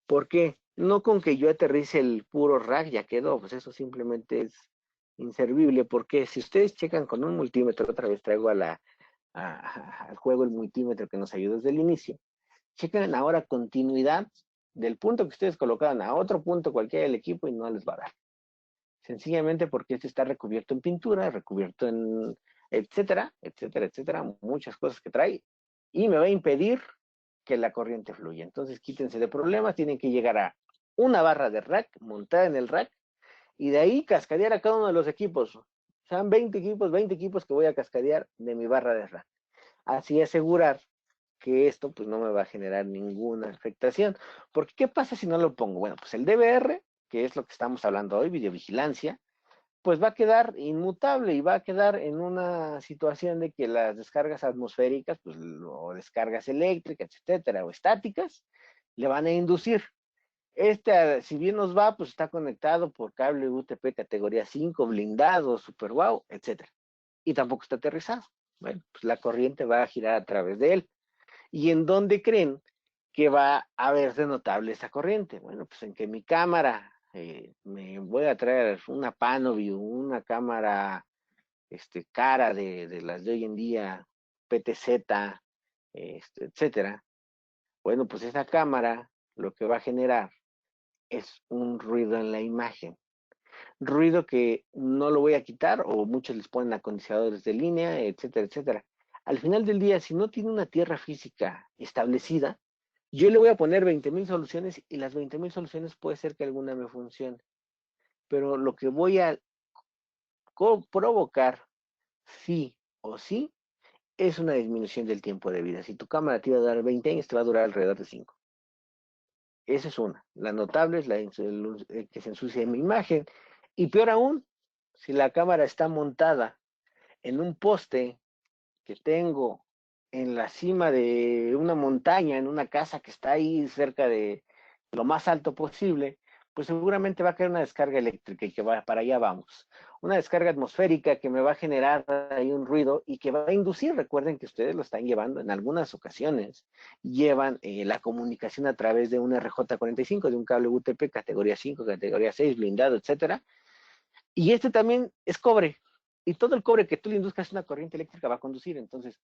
¿Por qué? No con que yo aterrice el puro rack ya quedó, pues eso simplemente es inservible, porque si ustedes checan con un multímetro, otra vez traigo al juego el multímetro que nos ayudó desde el inicio, chequen ahora continuidad del punto que ustedes colocaron a otro punto cualquiera del equipo y no les va a dar. Sencillamente porque este está recubierto en pintura, recubierto en etcétera, etcétera, etcétera, muchas cosas que trae, y me va a impedir que la corriente fluya. Entonces quítense de problemas, tienen que llegar a una barra de rack, montada en el rack, y de ahí cascadear a cada uno de los equipos. Sean 20 equipos que voy a cascadear de mi barra de rack. Así asegurar que esto pues no me va a generar ninguna afectación. Porque ¿qué pasa si no lo pongo? Bueno, pues el DVR, que es lo que estamos hablando hoy, videovigilancia, pues va a quedar inmutable y va a quedar en una situación de que las descargas atmosféricas, pues, o descargas eléctricas, etcétera, o estáticas, le van a inducir. Si bien nos va, pues está conectado por cable UTP categoría 5, blindado, super wow, etcétera. Y tampoco está aterrizado. Bueno, pues la corriente va a girar a través de él. ¿Y en dónde creen que va a verse notable esa corriente? Bueno, pues en que mi cámara, me voy a traer una Panoview, una cámara cara de las de hoy en día, PTZ, etcétera. Bueno, pues esa cámara lo que va a generar es un ruido en la imagen. Ruido que no lo voy a quitar, o muchos les ponen acondicionadores de línea, etcétera, etcétera. Al final del día, si no tiene una tierra física establecida, yo le voy a poner 20,000 soluciones y las 20,000 soluciones puede ser que alguna me funcione. Pero lo que voy a provocar, sí o sí, es una disminución del tiempo de vida. Si tu cámara te iba a durar 20 años, te va a durar alrededor de 5. Esa es una. La notable es que se ensucie mi imagen. Y peor aún, si la cámara está montada en un poste que tengo en la cima de una montaña, en una casa que está ahí cerca de lo más alto posible, pues seguramente va a caer una descarga eléctrica y que va, para allá vamos. Una descarga atmosférica que me va a generar ahí un ruido y que va a inducir, recuerden que ustedes lo están llevando en algunas ocasiones, llevan la comunicación a través de un RJ45, de un cable UTP categoría 5, categoría 6, blindado, etcétera. Y este también es cobre. Y todo el cobre que tú le induzcas una corriente eléctrica va a conducir. Entonces,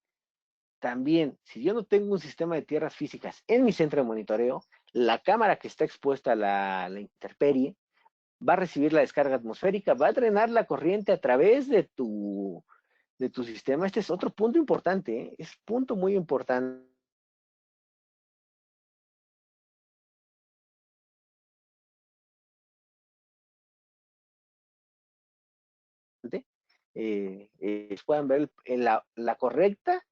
también, si yo no tengo un sistema de tierras físicas en mi centro de monitoreo, la cámara que está expuesta a la intemperie va a recibir la descarga atmosférica, va a drenar la corriente a través de tu sistema. Este es otro punto importante, ¿eh? Es punto muy importante. Puedan ver la correcta.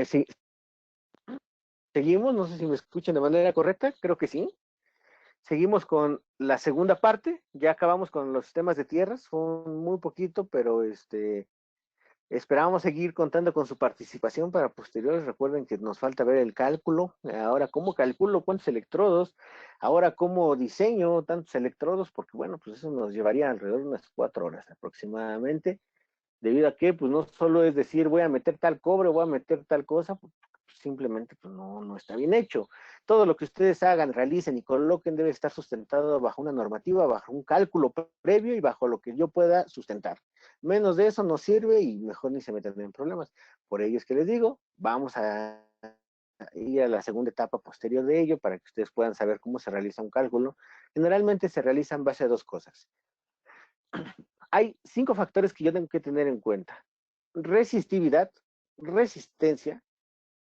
Sí, seguimos, no sé si me escuchan de manera correcta, creo que sí. Seguimos con la segunda parte, ya acabamos con los sistemas de tierras, fue muy poquito, pero esperábamos seguir contando con su participación para posteriores. Recuerden que nos falta ver el cálculo, ahora cómo calculo cuántos electrodos, ahora cómo diseño tantos electrodos, porque bueno, pues eso nos llevaría alrededor de unas 4 horas aproximadamente, debido a que pues no solo es decir voy a meter tal cobre, voy a meter tal cosa, pues, simplemente pues no está bien hecho. Todo lo que ustedes hagan, realicen y coloquen debe estar sustentado bajo una normativa, bajo un cálculo previo y bajo lo que yo pueda sustentar. Menos de eso no sirve y mejor ni se metan en problemas. Por ello es que les digo, vamos a ir a la segunda etapa posterior de ello para que ustedes puedan saber cómo se realiza un cálculo. Generalmente se realiza en base a dos cosas. Hay 5 factores que yo tengo que tener en cuenta: resistividad, resistencia,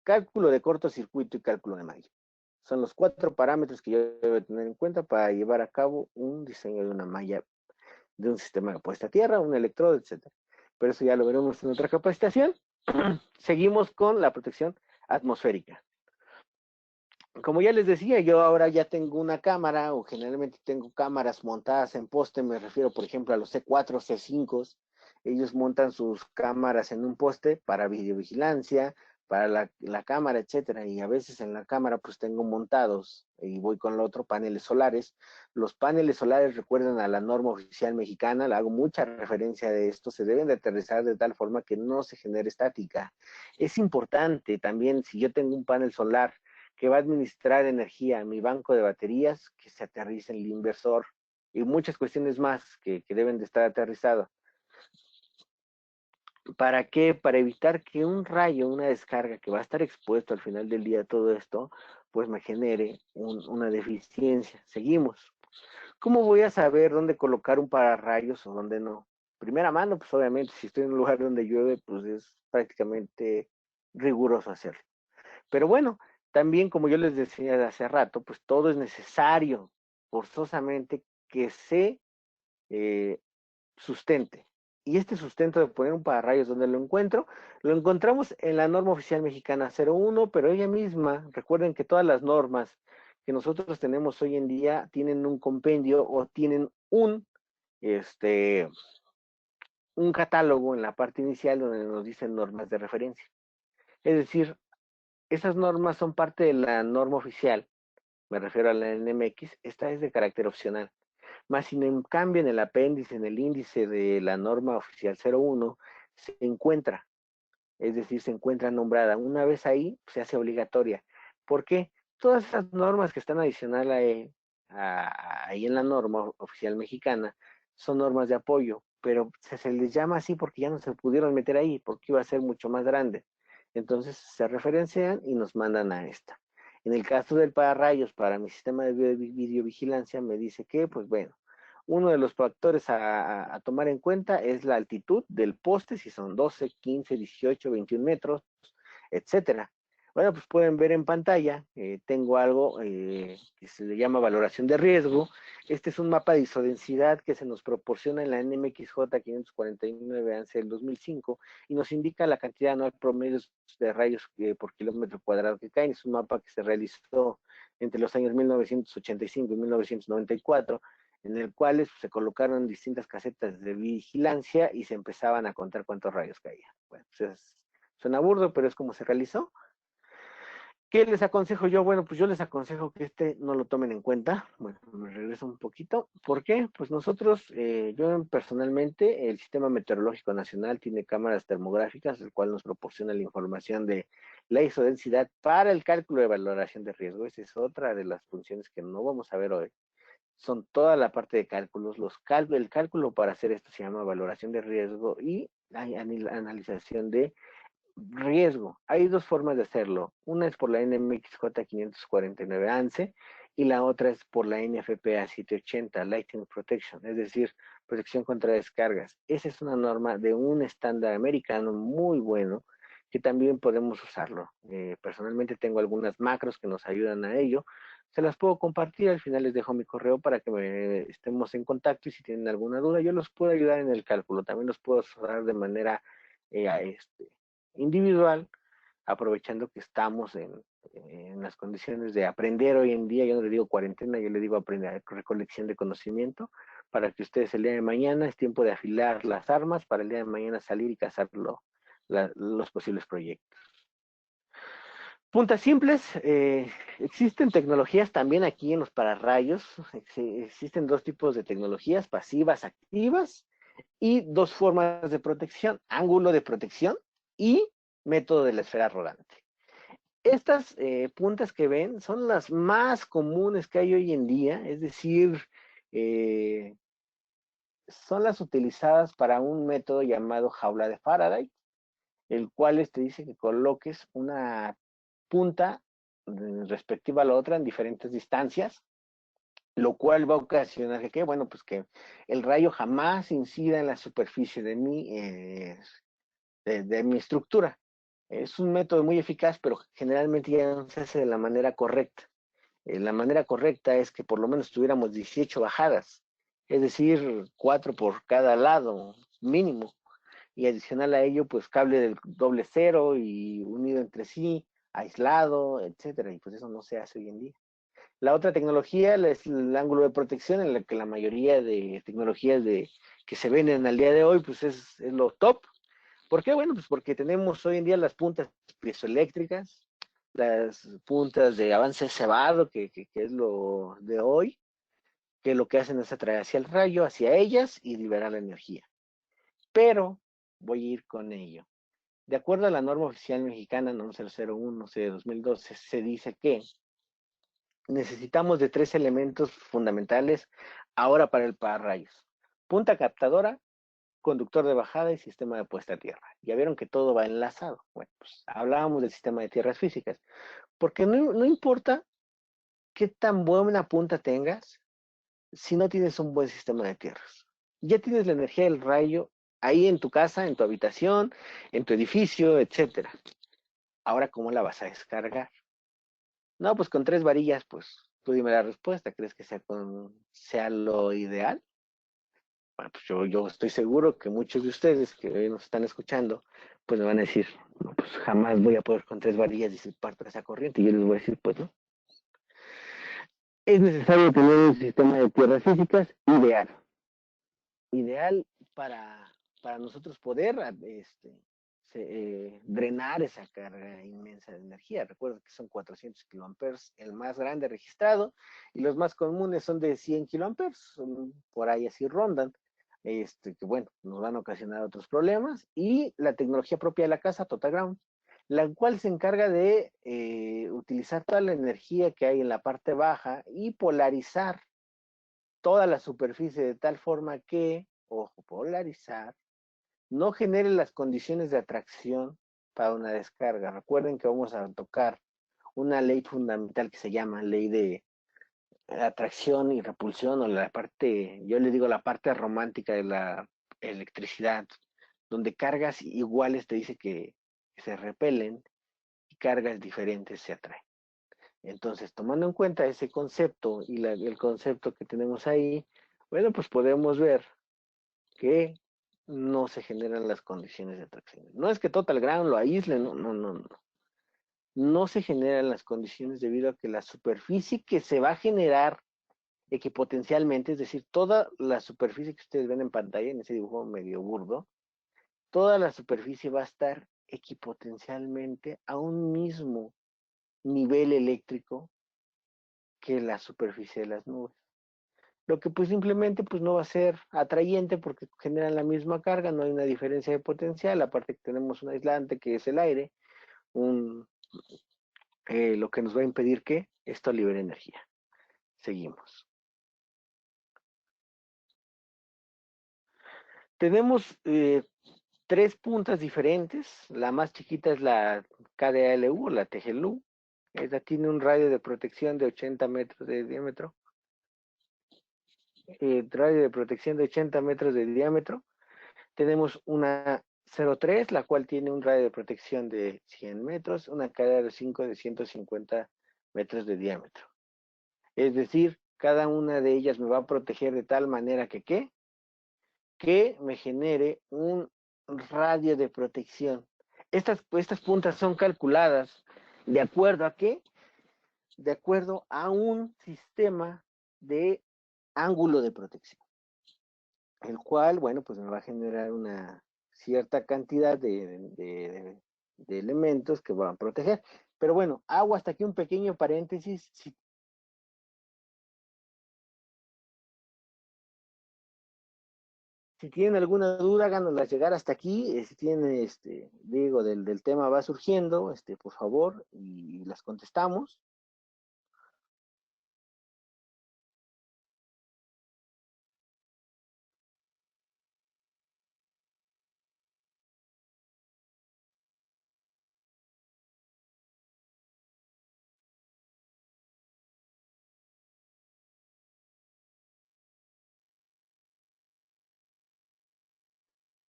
cálculo de cortocircuito y cálculo de malla. Son los 4 parámetros que yo debo tener en cuenta para llevar a cabo un diseño de una malla, de un sistema de puesta a tierra, un electrodo, etcétera. Pero eso ya lo veremos en otra capacitación. Seguimos con la protección atmosférica. Como ya les decía, yo ahora ya tengo una cámara, o generalmente tengo cámaras montadas en poste. Me refiero, por ejemplo, a los C4, C5. Ellos montan sus cámaras en un poste para videovigilancia, para la cámara, etcétera, y a veces en la cámara pues tengo montados y voy con el otro paneles solares. Los paneles solares recuerdan a la norma oficial mexicana, le hago mucha referencia de esto, se deben de aterrizar de tal forma que no se genere estática. Es importante también, si yo tengo un panel solar que va a administrar energía a mi banco de baterías, que se aterrice en el inversor y muchas cuestiones más que deben de estar aterrizadas. ¿Para qué? Para evitar que un rayo, una descarga que va a estar expuesto al final del día a todo esto, pues me genere una deficiencia. Seguimos. ¿Cómo voy a saber dónde colocar un pararrayos o dónde no? Primera mano, pues obviamente, si estoy en un lugar donde llueve, pues es prácticamente riguroso hacerlo. Pero bueno, también como yo les decía hace rato, pues todo es necesario, forzosamente, que se eh, sustente. Y este sustento de poner un pararrayos donde lo encuentro, lo encontramos en la norma oficial mexicana 01, pero ella misma, recuerden que todas las normas que nosotros tenemos hoy en día tienen un compendio o tienen este, un catálogo en la parte inicial donde nos dicen normas de referencia. Es decir, esas normas son parte de la norma oficial, me refiero a la NMX, esta es de carácter opcional. Más sin en cambio en el apéndice, en el índice de la norma oficial 01, se encuentra, es decir, se encuentra nombrada. Una vez ahí, se hace obligatoria. ¿Por qué? Todas esas normas que están adicionales ahí en la norma oficial mexicana son normas de apoyo, pero se les llama así porque ya no se pudieron meter ahí, porque iba a ser mucho más grande. Entonces se referencian y nos mandan a esta. En el caso del pararrayos, para mi sistema de videovigilancia, me dice que, pues bueno, uno de los factores a tomar en cuenta es la altitud del poste, si son 12, 15, 18, 21 metros, etcétera. Bueno, pues pueden ver en pantalla, tengo algo que se le llama valoración de riesgo. Este es un mapa de isodensidad que se nos proporciona en la NMXJ 549 ANSI del 2005 y nos indica la cantidad anual promedio de rayos por kilómetro cuadrado que caen. Es un mapa que se realizó entre los años 1985 y 1994, en el cual se colocaron distintas casetas de vigilancia y se empezaban a contar cuántos rayos caían. Bueno, pues suena burdo, pero es como se realizó. ¿Qué les aconsejo yo? Bueno, pues yo les aconsejo que no lo tomen en cuenta. Bueno, me regreso un poquito. ¿Por qué? Pues nosotros, yo personalmente, el Sistema Meteorológico Nacional tiene cámaras termográficas, el cual nos proporciona la información de la isodensidad para el cálculo de valoración de riesgo. Esa es otra de las funciones que no vamos a ver hoy. Son toda la parte de cálculos. El cálculo para hacer esto se llama valoración de riesgo y analización de riesgo. Hay dos formas de hacerlo. Una es por la NMXJ 549 ANSE y la otra es por la NFPA 780, Lightning Protection, es decir, protección contra descargas. Esa es una norma de un estándar americano muy bueno que también podemos usarlo. Personalmente tengo algunas macros que nos ayudan a ello. Se las puedo compartir, al final les dejo mi correo para que estemos en contacto y si tienen alguna duda yo los puedo ayudar en el cálculo. También los puedo usar de manera individual, aprovechando que estamos en las condiciones de aprender hoy en día. Yo no le digo cuarentena, yo le digo aprender, recolección de conocimiento, para que ustedes el día de mañana es tiempo de afilar las armas para el día de mañana salir y cazar los posibles proyectos. Puntas simples, existen tecnologías también aquí en los pararrayos, existen dos tipos de tecnologías, pasivas, activas, y dos formas de protección, ángulo de protección y método de la esfera rodante. Estas puntas que ven son las más comunes que hay hoy en día, es decir, son las utilizadas para un método llamado jaula de Faraday, el cual te dice que coloques una punta respectiva a la otra en diferentes distancias, lo cual va a ocasionar que, bueno, pues que el rayo jamás incida en la superficie de mi estructura. Es un método muy eficaz, pero generalmente ya no se hace de la manera correcta. La manera correcta es que por lo menos tuviéramos 18 bajadas, es decir, 4 por cada lado mínimo, y adicional a ello, pues cable del doble cero y unido entre sí, aislado, etcétera, y pues eso no se hace hoy en día. La otra tecnología es el ángulo de protección, en la que la mayoría de tecnologías que se venden al día de hoy, pues es lo top. ¿Por qué? Bueno, pues porque tenemos hoy en día las puntas piezoeléctricas, las puntas de avance cebado, que es lo de hoy, que lo que hacen es atraer hacia el rayo, hacia ellas y liberar la energía. Pero voy a ir con ello. De acuerdo a la norma oficial mexicana, no 001, de 2012, se dice que necesitamos de 3 elementos fundamentales ahora para el pararrayos: punta captadora, conductor de bajada y sistema de puesta a tierra. Ya vieron que todo va enlazado. Bueno, pues hablábamos del sistema de tierras físicas, porque no importa qué tan buena punta tengas si no tienes un buen sistema de tierras. Ya tienes la energía del rayo ahí en tu casa, en tu habitación, en tu edificio, etcétera. Ahora, ¿cómo la vas a descargar? No, pues con 3 varillas, pues tú dime la respuesta. ¿Crees que sea lo ideal? Bueno, pues yo estoy seguro que muchos de ustedes que hoy nos están escuchando, pues me van a decir, no, pues jamás voy a poder con 3 varillas disipar toda esa corriente. Y yo les voy a decir, pues no. Es necesario tener un sistema de tierras físicas ideal. Ideal para nosotros poder drenar esa carga inmensa de energía. Recuerda que son 400 kiloamperes el más grande registrado, y los más comunes son de 100 kiloamperes, por ahí así rondan, que bueno, nos van a ocasionar otros problemas. Y la tecnología propia de la casa, Total Ground, la cual se encarga de utilizar toda la energía que hay en la parte baja y polarizar toda la superficie de tal forma que, ojo, polarizar, no genere las condiciones de atracción para una descarga. Recuerden que vamos a tocar una ley fundamental que se llama ley de atracción y repulsión, o la parte, yo le digo la parte romántica de la electricidad, donde cargas iguales te dice que se repelen y cargas diferentes se atraen. Entonces, tomando en cuenta ese concepto y el concepto que tenemos ahí, bueno, pues podemos ver que no se generan las condiciones de atracción. No es que Total Ground lo aísle, no. No se generan las condiciones debido a que la superficie que se va a generar equipotencialmente, es decir, toda la superficie que ustedes ven en pantalla, en ese dibujo medio burdo, toda la superficie va a estar equipotencialmente a un mismo nivel eléctrico que la superficie de las nubes. Lo que pues simplemente pues no va a ser atrayente porque generan la misma carga, no hay una diferencia de potencial, aparte que tenemos un aislante que es el aire, lo que nos va a impedir que esto libere energía. Seguimos. Tenemos 3 puntas diferentes. La más chiquita es la KDALU, la TGLU. Esta tiene un radio de protección de 80 metros de diámetro. Radio de protección de 80 metros de diámetro. Tenemos una 03, la cual tiene un radio de protección de 100 metros, una KDALU5 de 150 metros de diámetro. Es decir, cada una de ellas me va a proteger de tal manera que me genere un radio de protección. Estas puntas son calculadas de acuerdo a qué? De acuerdo a un sistema de ángulo de protección, el cual, bueno, pues me va a generar una cierta cantidad de elementos que van a proteger. Pero bueno, hago hasta aquí un pequeño paréntesis. Si tienen alguna duda, háganosla llegar hasta aquí. Si tienen, digo, del tema va surgiendo, por favor, y las contestamos.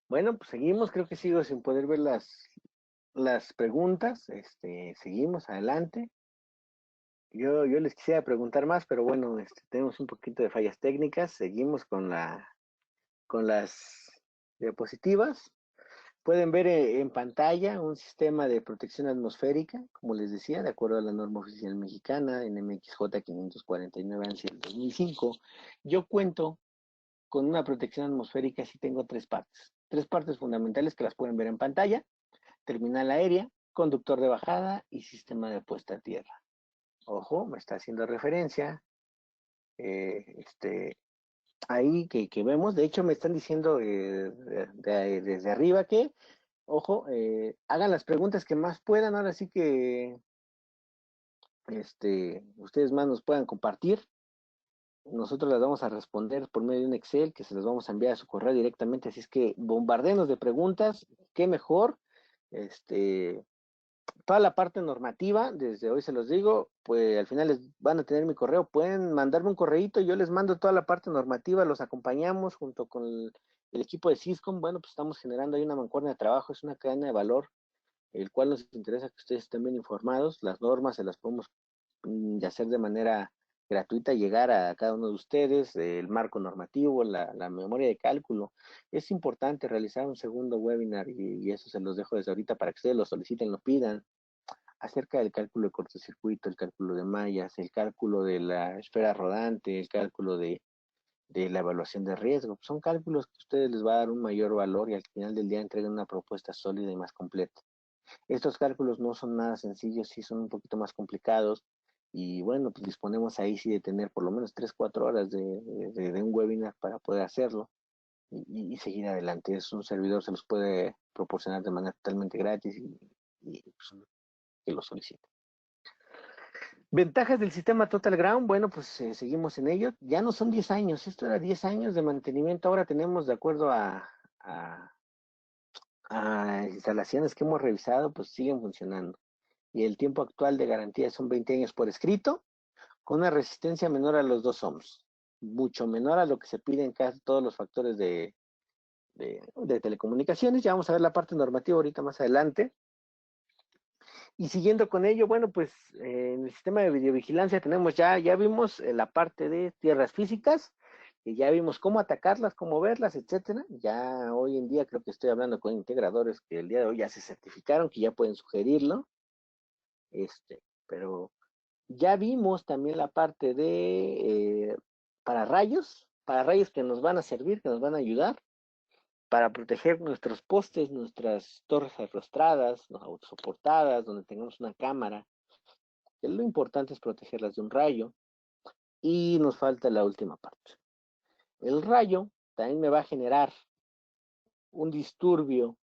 Bueno, pues seguimos. Creo que sigo sin poder ver las preguntas. Seguimos adelante. Yo les quisiera preguntar más, pero bueno, tenemos un poquito de fallas técnicas. Seguimos con las diapositivas. Pueden ver en pantalla un sistema de protección atmosférica, como les decía, de acuerdo a la norma oficial mexicana, NMXJ 549 ANSI del 2005. Yo cuento con una protección atmosférica si tengo 3 partes. 3 partes fundamentales que las pueden ver en pantalla: terminal aérea, conductor de bajada y sistema de puesta a tierra. Ojo, me está haciendo referencia ahí que vemos. De hecho, me están diciendo desde arriba que, ojo, hagan las preguntas que más puedan. Ahora sí que ustedes más nos puedan compartir. Nosotros las vamos a responder por medio de un Excel que se las vamos a enviar a su correo directamente. Así es que bombardenos de preguntas, qué mejor. Toda la parte normativa, desde hoy se los digo, pues al final les van a tener mi correo, pueden mandarme un correíto, yo les mando toda la parte normativa, los acompañamos junto con el equipo de Siscom. Bueno, pues estamos generando ahí una mancuerna de trabajo, es una cadena de valor, el cual nos interesa que ustedes estén bien informados. Las normas se las podemos hacer de manera gratuita, llegar a cada uno de ustedes, el marco normativo, la memoria de cálculo. Es importante realizar un segundo webinar y eso se los dejo desde ahorita para que ustedes lo soliciten, lo pidan, acerca del cálculo de cortocircuito, el cálculo de mallas, el cálculo de la esfera rodante, el cálculo de la evaluación de riesgo. Son cálculos que a ustedes les va a dar un mayor valor y al final del día entregan una propuesta sólida y más completa. Estos cálculos no son nada sencillos, sí son un poquito más complicados y bueno, pues disponemos ahí sí de tener por lo menos 3, 4 horas de un webinar para poder hacerlo y seguir adelante. Es un servidor, se los puede proporcionar de manera totalmente gratis y pues, que lo soliciten. Ventajas del sistema Total Ground, bueno, pues seguimos en ello. Ya no son 10 años, esto era 10 años de mantenimiento, ahora tenemos de acuerdo a instalaciones que hemos revisado, pues siguen funcionando. Y el tiempo actual de garantía son 20 años por escrito, con una resistencia menor a los 2 ohms, mucho menor a lo que se pide en casi todos los factores de telecomunicaciones. Ya vamos a ver la parte normativa ahorita más adelante. Y siguiendo con ello, bueno, pues en el sistema de videovigilancia tenemos ya vimos la parte de tierras físicas, y ya vimos cómo atacarlas, cómo verlas, etcétera. Ya hoy en día creo que estoy hablando con integradores que el día de hoy ya se certificaron, que ya pueden sugerirlo. Pero ya vimos también la parte de para rayos que nos van a servir, que nos van a ayudar para proteger nuestros postes, nuestras torres arrostradas, autosoportadas, donde tengamos una cámara. Lo importante es protegerlas de un rayo. Y nos falta la última parte. El rayo también me va a generar un disturbio,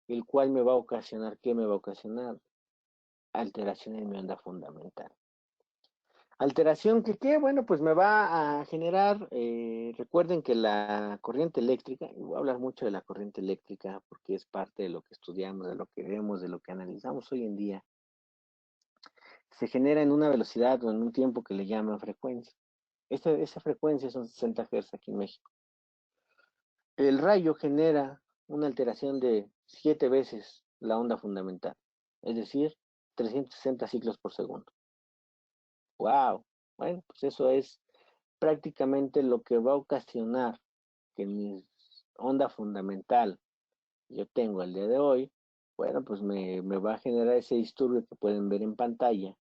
el cual me va a ocasionar, ¿qué me va a ocasionar? Alteración en mi onda fundamental. Alteración que, ¿qué? Bueno, pues me va a generar, recuerden que la corriente eléctrica, y voy a hablar mucho de la corriente eléctrica porque es parte de lo que estudiamos, de lo que vemos, de lo que analizamos hoy en día, se genera en una velocidad o en un tiempo que le llaman frecuencia. Esa frecuencia son 60 Hz aquí en México. El rayo genera una alteración de 7 veces la onda fundamental, es decir, 360 ciclos por segundo. ¡Wow! Bueno, pues eso es prácticamente lo que va a ocasionar que mi onda fundamental yo tengo el día de hoy, bueno, pues me va a generar ese disturbio que pueden ver en pantalla.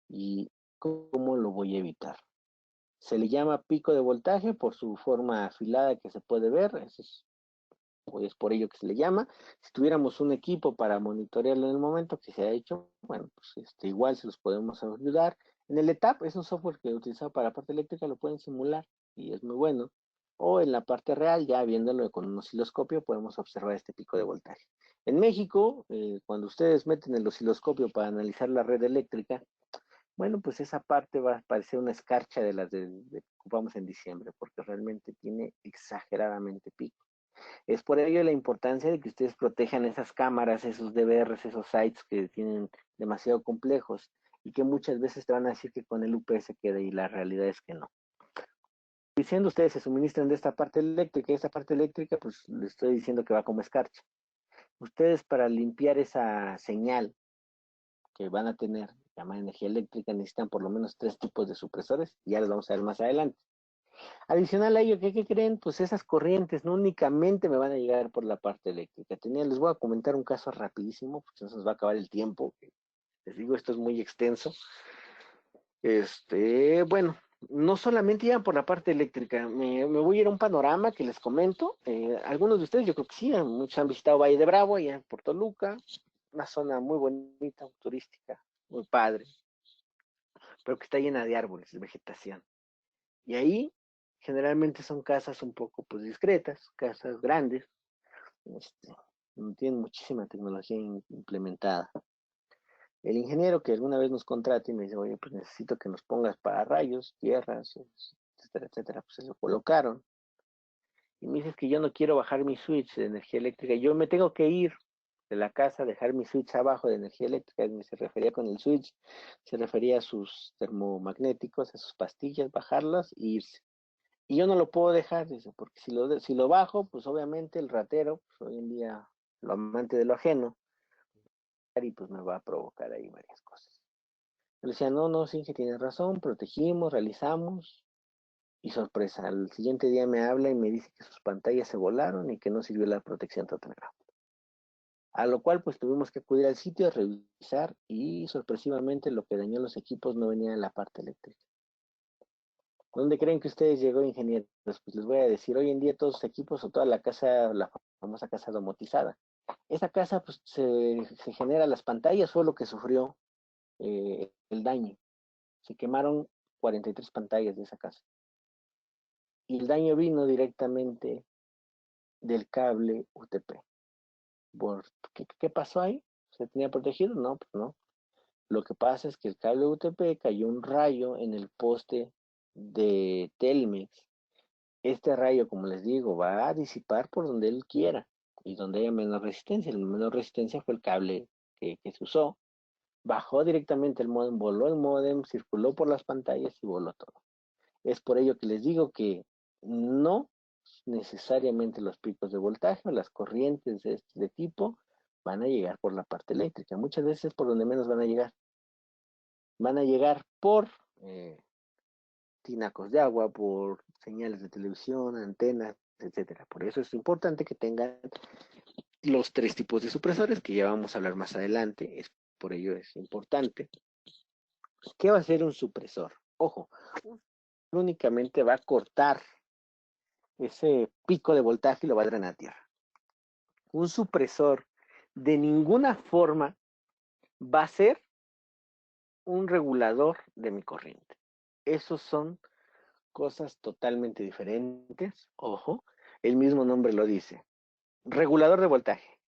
¿Y cómo lo voy a evitar? Se le llama pico de voltaje por su forma afilada que se puede ver. Eso es por ello que se le llama. Si tuviéramos un equipo para monitorearlo en el momento que se ha hecho, bueno, pues igual se los podemos ayudar. En el ETAP es un software que he utilizado para la parte eléctrica, lo pueden simular y es muy bueno. O en la parte real, ya viéndolo con un osciloscopio, podemos observar este pico de voltaje. En México, cuando ustedes meten el osciloscopio para analizar la red eléctrica, bueno, pues esa parte va a parecer una escarcha de las que ocupamos en diciembre, porque realmente tiene exageradamente pico. Es por ello la importancia de que ustedes protejan esas cámaras, esos DVRs, esos sites que tienen demasiado complejos y que muchas veces te van a decir que con el UPS queda y la realidad es que no. Diciendo ustedes se suministran de esta parte eléctrica, pues les estoy diciendo que va como escarcha. Ustedes para limpiar esa señal que van a tener, llamada energía eléctrica, necesitan por lo menos 3 tipos de supresores, y ya los vamos a ver más adelante. Adicional a ello, ¿qué creen? Pues esas corrientes no únicamente me van a llegar por la parte eléctrica. Les voy a comentar un caso rapidísimo, porque se nos va a acabar el tiempo. Les digo, esto es muy extenso. Bueno, no solamente llegan por la parte eléctrica. Me voy a ir a un panorama que les comento. Algunos de ustedes, yo creo que sí, muchos han visitado Valle de Bravo, allá por Toluca. una zona muy bonita, turística, muy padre, pero que está llena de árboles, de vegetación. Y ahí generalmente son casas un poco pues discretas, casas grandes, este, donde tienen muchísima tecnología implementada. El ingeniero que alguna vez nos contrata y me dice, oye, pues necesito que nos pongas para rayos, tierras, etcétera, etcétera, pues se lo colocaron. Y me dices que yo no quiero bajar mi switch de energía eléctrica, yo me tengo que ir de la casa, dejar mi switch abajo de energía eléctrica, se refería con el switch, se refería a sus termomagnéticos, a sus pastillas, bajarlas e irse. Y yo no lo puedo dejar, dice, porque si lo bajo, pues obviamente el ratero, pues hoy en día lo amante de lo ajeno, y pues me va a provocar ahí varias cosas. Le decía, no, no, sí, que tienes razón, protegimos, realizamos, y sorpresa, al siguiente día me habla y me dice que sus pantallas se volaron y que no sirvió la protección total. A lo cual pues tuvimos que acudir al sitio a revisar y sorpresivamente lo que dañó los equipos no venía en la parte eléctrica. ¿Dónde creen que ustedes llegó, ingenieros? Pues les voy a decir, hoy en día todos los equipos o toda la casa, la famosa casa domotizada, esa casa pues se genera las pantallas, fue lo que sufrió el daño. Se quemaron 43 pantallas de esa casa. Y el daño vino directamente del cable UTP. ¿Qué pasó ahí? ¿Se tenía protegido? No, pues no. Lo que pasa es que el cable UTP cayó un rayo en el poste de Telmex. Este rayo, como les digo, va a disipar por donde él quiera y donde haya menor resistencia. La menor resistencia fue el cable que se usó. Bajó directamente el módem, voló el módem, circuló por las pantallas y voló todo. Es por ello que les digo que no necesariamente los picos de voltaje o las corrientes de este tipo van a llegar por la parte eléctrica. Muchas veces por donde menos van a llegar. Van a llegar por tinacos de agua, por señales de televisión, antenas, etcétera. Por eso es importante que tengan los tres tipos de supresores que ya vamos a hablar más adelante. Por ello es importante. ¿Qué va a hacer un supresor? Ojo, únicamente va a cortar ese pico de voltaje y lo va a drenar a tierra. Un supresor de ninguna forma va a ser un regulador de mi corriente. Esos son cosas totalmente diferentes. Ojo, el mismo nombre lo dice. Regulador de voltaje.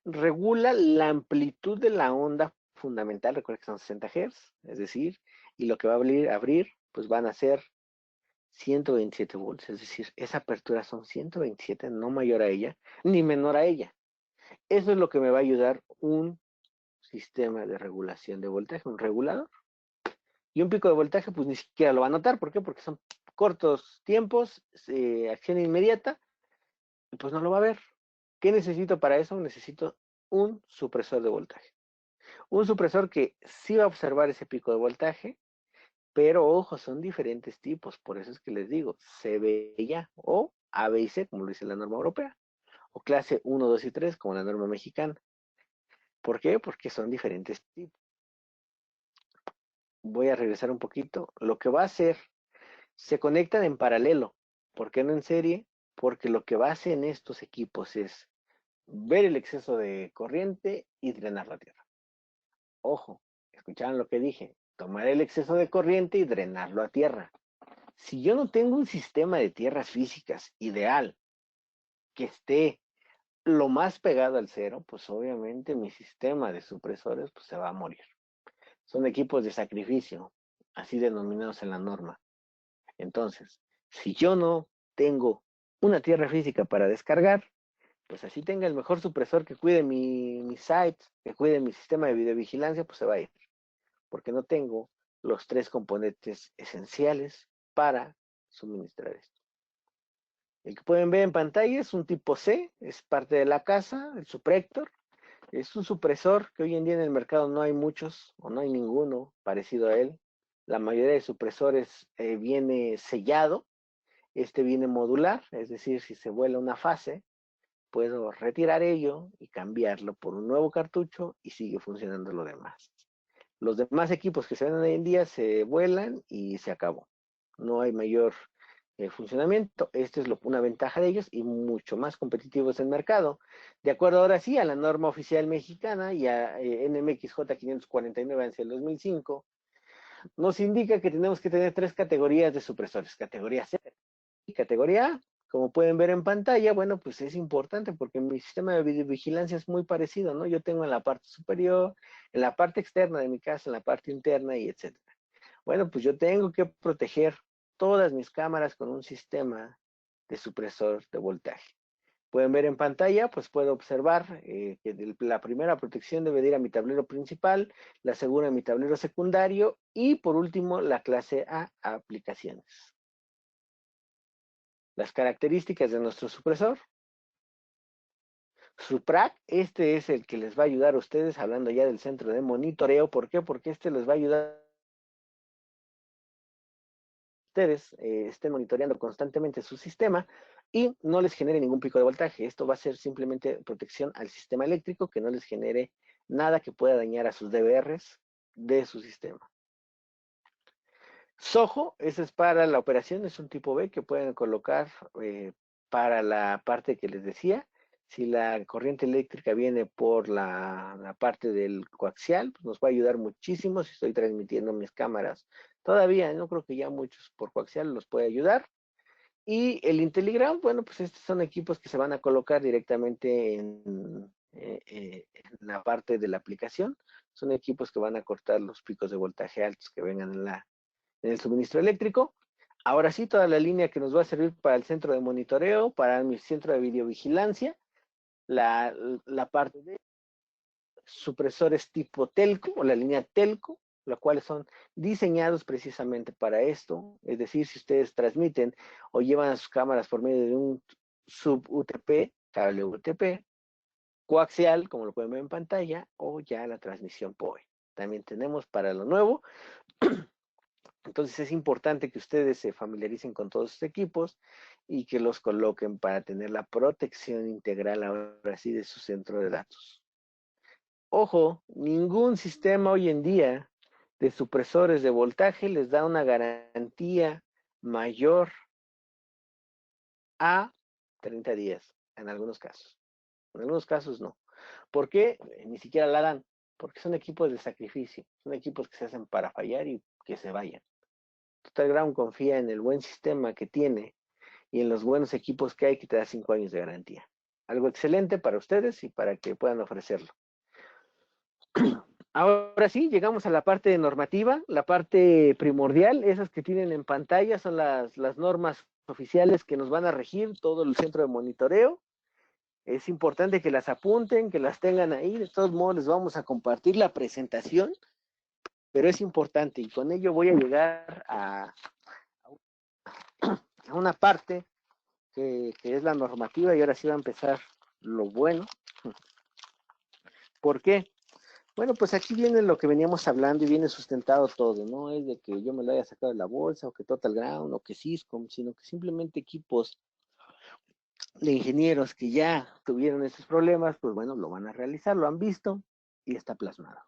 Regula la amplitud de la onda fundamental, recuerda que son 60 Hz, es decir, y lo que va a abrir pues van a ser 127 volts, es decir, esa apertura son 127, no mayor a ella, ni menor a ella. Eso es lo que me va a ayudar un sistema de regulación de voltaje, un regulador. Y un pico de voltaje, pues ni siquiera lo va a notar. ¿Por qué? Porque son cortos tiempos, acción inmediata, y pues no lo va a ver. ¿Qué necesito para eso? Necesito un supresor de voltaje. Un supresor que sí va a observar ese pico de voltaje, pero ojo, son diferentes tipos. Por eso es que les digo, CBA o A, B y C, como lo dice la norma europea, o clase 1, 2 y 3, como la norma mexicana. ¿Por qué? Porque son diferentes tipos. Voy a regresar un poquito. Lo que va a hacer, se conectan en paralelo. ¿Por qué no en serie? Porque lo que va a hacer en estos equipos es ver el exceso de corriente y drenar la tierra. Ojo, escucharon lo que dije, tomar el exceso de corriente y drenarlo a tierra. Si yo no tengo un sistema de tierras físicas ideal que esté lo más pegado al cero, pues obviamente mi sistema de supresores pues, se va a morir. Son equipos de sacrificio, así denominados en la norma. Entonces, si yo no tengo una tierra física para descargar, pues así tenga el mejor supresor que cuide mi site, que cuide mi sistema de videovigilancia, pues se va a ir. Porque no tengo los tres componentes esenciales para suministrar esto. El que pueden ver en pantalla es un tipo C, es parte de la casa, el Suprector. Es un supresor que hoy en día en el mercado no hay muchos o no hay ninguno parecido a él. La mayoría de supresores viene sellado, este viene modular, es decir, si se vuela una fase, puedo retirar ello y cambiarlo por un nuevo cartucho y sigue funcionando lo demás. Los demás equipos que se ven hoy en día se vuelan y se acabó. No hay mayor el funcionamiento. Esta es una ventaja de ellos y mucho más competitivos en el mercado. De acuerdo ahora sí a la norma oficial mexicana y a NMXJ 549 hacia el 2005, nos indica que tenemos que tener 3 categorías de supresores. Categoría C y categoría A. Como pueden ver en pantalla, bueno, pues es importante porque mi sistema de videovigilancia es muy parecido, ¿no? Yo tengo en la parte superior, en la parte externa de mi casa, en la parte interna y etcétera. Bueno, pues yo tengo que proteger todas mis cámaras con un sistema de supresor de voltaje. Pueden ver en pantalla, pues puedo observar que la primera protección debe ir a mi tablero principal, la segunda a mi tablero secundario y por último la clase A, aplicaciones. Las características de nuestro supresor. Suprac, este es el que les va a ayudar a ustedes, hablando ya del centro de monitoreo. ¿Por qué? Porque este les va a ayudar ustedes estén monitoreando constantemente su sistema y no les genere ningún pico de voltaje. Esto va a ser simplemente protección al sistema eléctrico, que no les genere nada que pueda dañar a sus DVRs de su sistema. Sojo, ese es para la operación, es un tipo B que pueden colocar para la parte que les decía. Si la corriente eléctrica viene por la parte del coaxial, pues nos va a ayudar muchísimo si estoy transmitiendo mis cámaras. Todavía no creo que ya muchos por coaxial los puede ayudar. Y el IntelliGround, bueno, pues estos son equipos que se van a colocar directamente en la parte de la aplicación. Son equipos que van a cortar los picos de voltaje altos que vengan en el suministro eléctrico. Ahora sí, toda la línea que nos va a servir para el centro de monitoreo, para mi centro de videovigilancia, la parte de supresores tipo telco o la línea telco, los cuales son diseñados precisamente para esto. Es decir, si ustedes transmiten o llevan a sus cámaras por medio de un sub-UTP, cable UTP, coaxial, como lo pueden ver en pantalla, o ya la transmisión PoE. También tenemos para lo nuevo. Entonces es importante que ustedes se familiaricen con todos estos equipos y que los coloquen para tener la protección integral ahora sí de su centro de datos. Ojo, ningún sistema hoy en día de supresores de voltaje les da una garantía mayor a 30 días, en algunos casos. En algunos casos no. ¿Por qué? Ni siquiera la dan. Porque son equipos de sacrificio. Son equipos que se hacen para fallar y que se vayan. Total Ground confía en el buen sistema que tiene y en los buenos equipos que hay que te da 5 años de garantía. Algo excelente para ustedes y para que puedan ofrecerlo. Ahora sí, llegamos a la parte normativa, la parte primordial, esas que tienen en pantalla son las normas oficiales que nos van a regir todo el centro de monitoreo. Es importante que las apunten, que las tengan ahí. De todos modos, les vamos a compartir la presentación, pero es importante y con ello voy a llegar a una parte que es la normativa y ahora sí va a empezar lo bueno. ¿Por qué? Bueno, pues aquí viene lo que veníamos hablando y viene sustentado todo, no es de que yo me lo haya sacado de la bolsa o que Total Ground o que Syscom, sino que simplemente equipos de ingenieros que ya tuvieron esos problemas, pues bueno, lo van a realizar, lo han visto y está plasmado.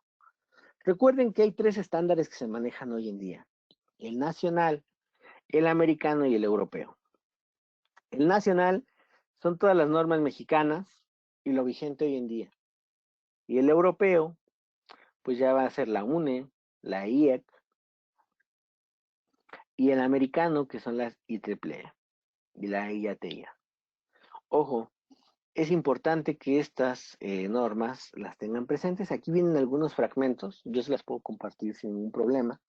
Recuerden que hay 3 estándares que se manejan hoy en día, el nacional, el americano y el europeo. El nacional son todas las normas mexicanas y lo vigente hoy en día. Y el europeo, pues ya va a ser la UNE, la IEC, y el americano, que son las IEEE y la IATIA. Ojo, es importante que estas normas las tengan presentes. Aquí vienen algunos fragmentos, yo se las puedo compartir sin ningún problema.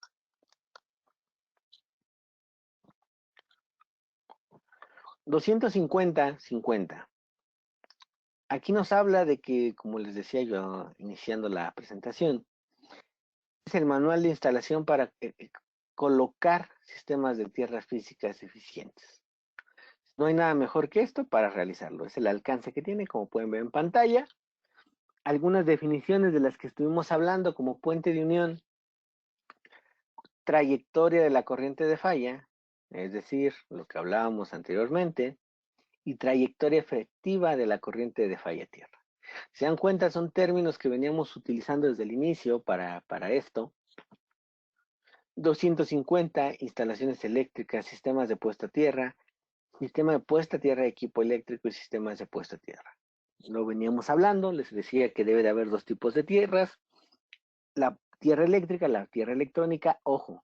...250-50... Aquí nos habla de que, como les decía yo iniciando la presentación, es el manual de instalación para colocar sistemas de tierras físicas eficientes. No hay nada mejor que esto para realizarlo. Es el alcance que tiene, como pueden ver en pantalla. Algunas definiciones de las que estuvimos hablando, como puente de unión, trayectoria de la corriente de falla, es decir, lo que hablábamos anteriormente, y trayectoria efectiva de la corriente de falla tierra. Se dan cuenta, son términos que veníamos utilizando desde el inicio para esto. 250 instalaciones eléctricas, sistemas de puesta a tierra, sistema de puesta a tierra de equipo eléctrico y sistemas de puesta a tierra. Lo veníamos hablando, les decía que debe de haber dos tipos de tierras, la tierra eléctrica, la tierra electrónica, ojo,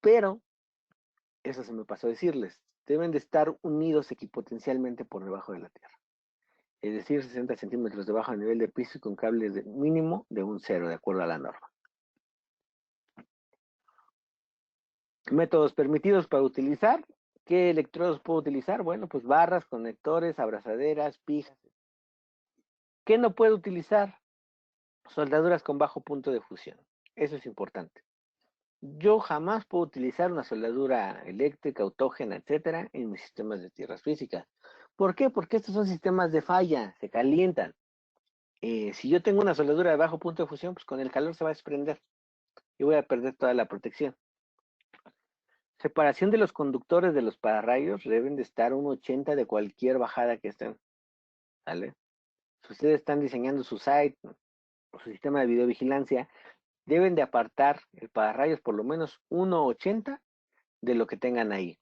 pero, eso se me pasó a decirles, deben de estar unidos equipotencialmente por debajo de la tierra. Es decir, 60 centímetros debajo del nivel de piso y con cables de mínimo de un 0, de acuerdo a la norma. Métodos permitidos para utilizar. ¿Qué electrodos puedo utilizar? Bueno, pues barras, conectores, abrazaderas, pijas. ¿Qué no puedo utilizar? Soldaduras con bajo punto de fusión. Eso es importante. Yo jamás puedo utilizar una soldadura eléctrica, autógena, etcétera, en mis sistemas de tierras físicas. ¿Por qué? Porque estos son sistemas de falla, se calientan. Si yo tengo una soldadura de bajo punto de fusión, pues con el calor se va a desprender y voy a perder toda la protección. Separación de los conductores de los pararrayos deben de estar un 80 de cualquier bajada que estén. ¿Vale? Si ustedes están diseñando su site o su sistema de videovigilancia, deben de apartar el pararrayos por lo menos 1,80 de lo que tengan ahí.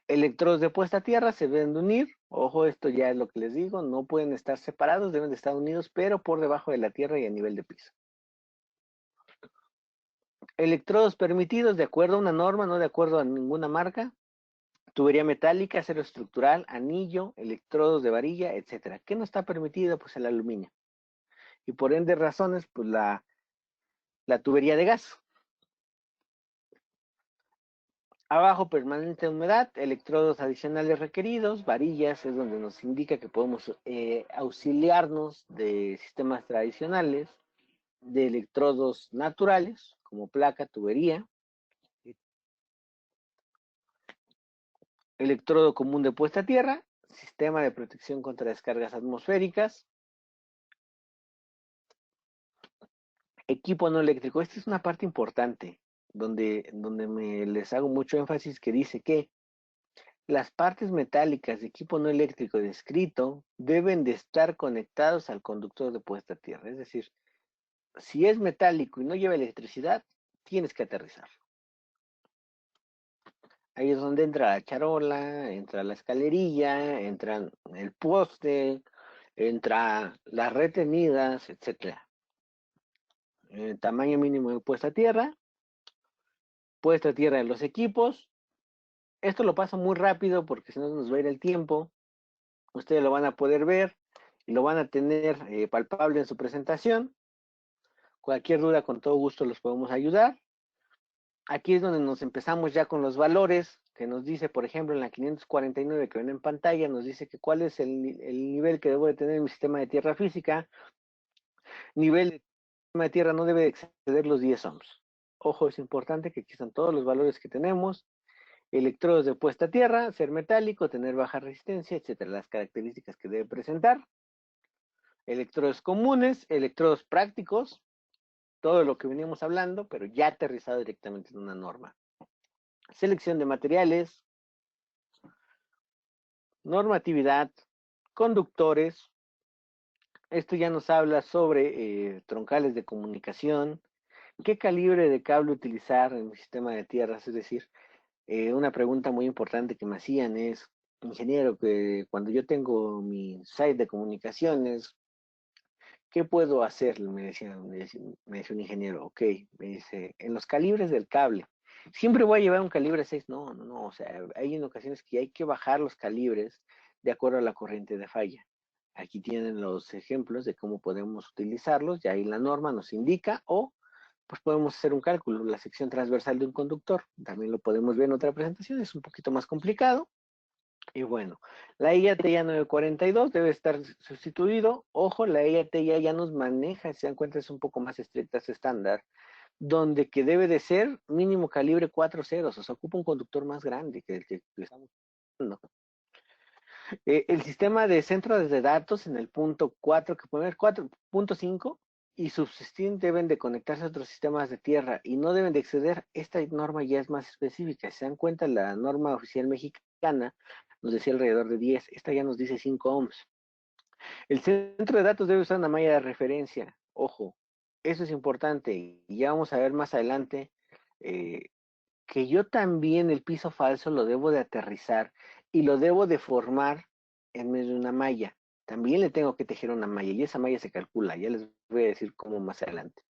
Electrodos de puesta a tierra se deben de unir. Ojo, esto ya es lo que les digo, no pueden estar separados, deben de estar unidos, pero por debajo de la tierra y a nivel de piso. Electrodos permitidos de acuerdo a una norma, no de acuerdo a ninguna marca. Tubería metálica, acero estructural, anillo, electrodos de varilla, etcétera. ¿Qué no está permitido? Pues el aluminio. Y por ende razones, pues la tubería de gas. Abajo, permanente de humedad, electrodos adicionales requeridos, varillas, es donde nos indica que podemos auxiliarnos de sistemas tradicionales, de electrodos naturales, como placa, tubería, electrodo común de puesta a tierra, sistema de protección contra descargas atmosféricas, equipo no eléctrico. Esta es una parte importante, donde les hago mucho énfasis, que dice que las partes metálicas de equipo no eléctrico descrito deben de estar conectados al conductor de puesta a tierra. Es decir, si es metálico y no lleva electricidad, tienes que aterrizar. Ahí es donde entra la charola, entra la escalerilla, entra el poste, entra las retenidas, etcétera. Tamaño mínimo de puesta a tierra de los equipos. Esto lo paso muy rápido porque si no nos va a ir el tiempo. Ustedes lo van a poder ver y lo van a tener palpable en su presentación. Cualquier duda, con todo gusto los podemos ayudar. Aquí es donde nos empezamos ya con los valores, que nos dice, por ejemplo, en la 549 que ven en pantalla, nos dice que cuál es el nivel que debo de tener en mi sistema de tierra física. Nivel de sistema de tierra no debe exceder los 10 ohms. Ojo, es importante que aquí están todos los valores que tenemos. Electrodos de puesta a tierra, ser metálico, tener baja resistencia, etcétera, las características que debe presentar. Electrodos comunes, electrodos prácticos, todo lo que veníamos hablando, pero ya aterrizado directamente en una norma. Selección de materiales, normatividad, conductores. Esto ya nos habla sobre troncales de comunicación, qué calibre de cable utilizar en el sistema de tierras. Es decir, una pregunta muy importante que me hacían es, ingeniero, que cuando yo tengo mi site de comunicaciones, ¿qué puedo hacer? Me decía un ingeniero, ok, me dice, en los calibres del cable, siempre voy a llevar un calibre 6, no, o sea, hay en ocasiones que hay que bajar los calibres de acuerdo a la corriente de falla. Aquí tienen los ejemplos de cómo podemos utilizarlos, ya ahí la norma nos indica, o pues podemos hacer un cálculo, la sección transversal de un conductor, también lo podemos ver en otra presentación, es un poquito más complicado. Y bueno, la IATIA 942 debe estar sustituido. Ojo, la IATIA ya nos maneja, si se dan cuenta, es un poco más estricta ese estándar, donde que debe de ser mínimo calibre 4 ceros, o sea, ocupa un conductor más grande que el que estamos usando. El sistema de centros de datos en el punto 4, que poner 4.5 y subsistir deben de conectarse a otros sistemas de tierra y no deben de exceder. Esta norma ya es más específica. Si se dan cuenta, la norma oficial mexicana nos decía alrededor de 10, esta ya nos dice 5 ohms. El centro de datos debe usar una malla de referencia. Ojo, eso es importante y ya vamos a ver más adelante que yo también el piso falso lo debo de aterrizar y lo debo de formar en medio de una malla. También le tengo que tejer una malla y esa malla se calcula, ya les voy a decir cómo más adelante.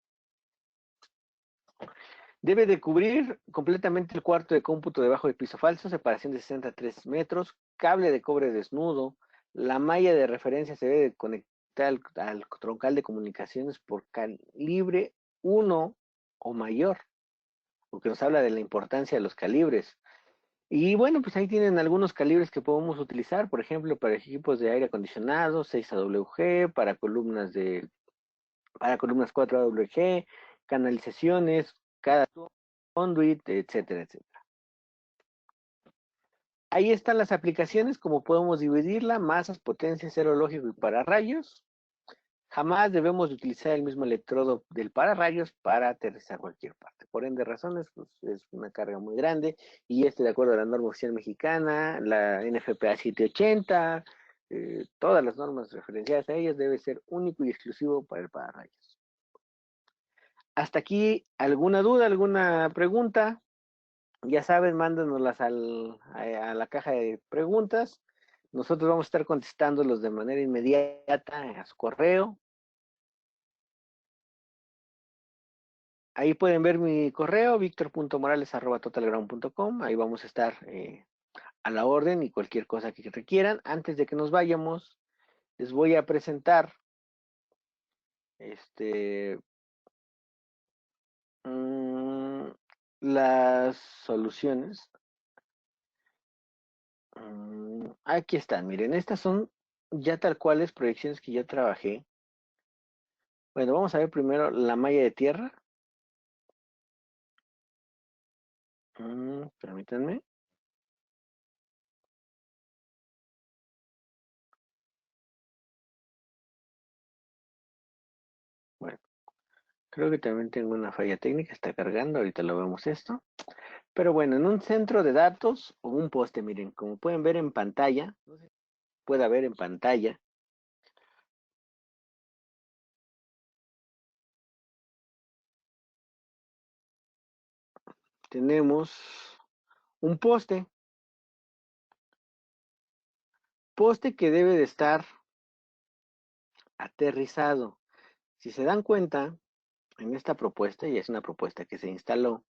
Debe de cubrir completamente el cuarto de cómputo debajo del piso falso, separación de 63 metros, cable de cobre desnudo, la malla de referencia se debe de conectar al troncal de comunicaciones por calibre 1 o mayor, porque nos habla de la importancia de los calibres. Y bueno, pues ahí tienen algunos calibres que podemos utilizar, por ejemplo, para equipos de aire acondicionado, 6 AWG, para columnas 4 AWG, canalizaciones, cada conduit, etcétera, etcétera. Ahí están las aplicaciones, como podemos dividirla, masas, potencia, cero lógico y pararrayos. Jamás debemos de utilizar el mismo electrodo del pararrayos para aterrizar cualquier parte. Por ende razones, pues es una carga muy grande y de acuerdo a la norma oficial mexicana, la NFPA 780, todas las normas referenciadas a ellas debe ser único y exclusivo para el pararrayos. Hasta aquí, ¿alguna duda, alguna pregunta? Ya saben, mándanoslas a la caja de preguntas. Nosotros vamos a estar contestándolos de manera inmediata a su correo. Ahí pueden ver mi correo, victor.morales@totalground.com. Ahí vamos a estar a la orden y cualquier cosa que requieran. Antes de que nos vayamos, les voy a presentar este, mmm, las soluciones. Aquí están, miren, estas son ya tal cuales proyecciones que yo trabajé. Bueno, vamos a ver primero la malla de tierra. Permítanme. Bueno, creo que también tengo una falla técnica, está cargando, ahorita lo vemos esto. Pero bueno, en un centro de datos o un poste, miren, como pueden ver en pantalla, no sé si puede ver en pantalla, tenemos un poste que debe de estar aterrizado. Si se dan cuenta, en esta propuesta, y es una propuesta que se instaló,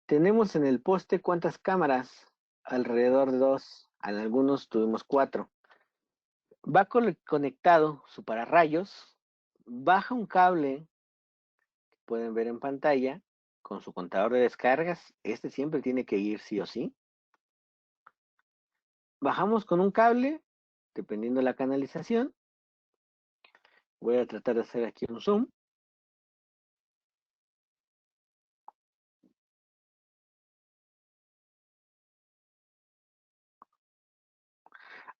tenemos en el poste cuántas cámaras, alrededor de 2, en algunos tuvimos 4. Va conectado su pararrayos, baja un cable que pueden ver en pantalla con su contador de descargas. Este siempre tiene que ir sí o sí. Bajamos con un cable, dependiendo de la canalización. Voy a tratar de hacer aquí un zoom.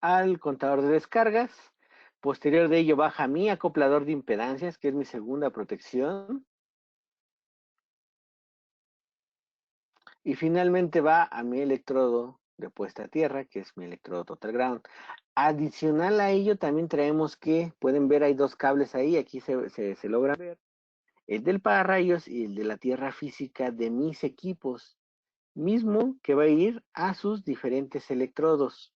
Al contador de descargas. Posterior de ello baja mi acoplador de impedancias, que es mi segunda protección. Y finalmente va a mi electrodo de puesta a tierra, que es mi electrodo Total Ground. Adicional a ello también traemos que, pueden ver, hay 2 cables ahí, aquí se logra ver, el del pararrayos y el de la tierra física de mis equipos, mismo que va a ir a sus diferentes electrodos.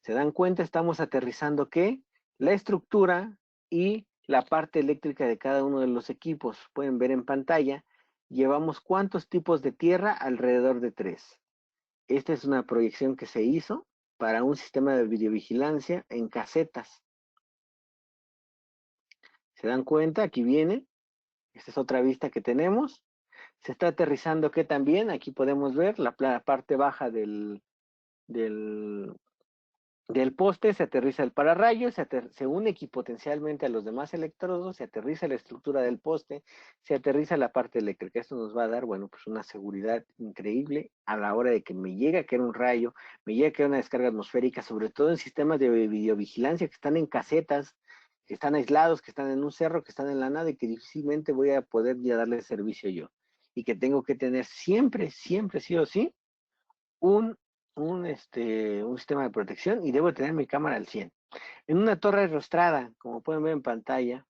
¿Se dan cuenta? Estamos aterrizando ¿qué? La estructura y la parte eléctrica de cada uno de los equipos. Pueden ver en pantalla, llevamos cuántos tipos de tierra, alrededor de 3. Esta es una proyección que se hizo para un sistema de videovigilancia en casetas. ¿Se dan cuenta? Aquí viene. Esta es otra vista que tenemos. Se está aterrizando que también, aquí podemos ver la parte baja del poste, se aterriza el pararrayos, se une equipotencialmente a los demás electrodos, se aterriza la estructura del poste, se aterriza la parte eléctrica. Esto nos va a dar, bueno, pues una seguridad increíble a la hora de que me llegue a caer un rayo, me llegue a caer una descarga atmosférica, sobre todo en sistemas de videovigilancia que están en casetas, que están aislados, que están en un cerro, que están en la nada y que difícilmente voy a poder ya darle servicio yo. Y que tengo que tener siempre, siempre, sí o sí, un un sistema de protección y debo tener mi cámara al 100. En una torre rostrada, como pueden ver en pantalla,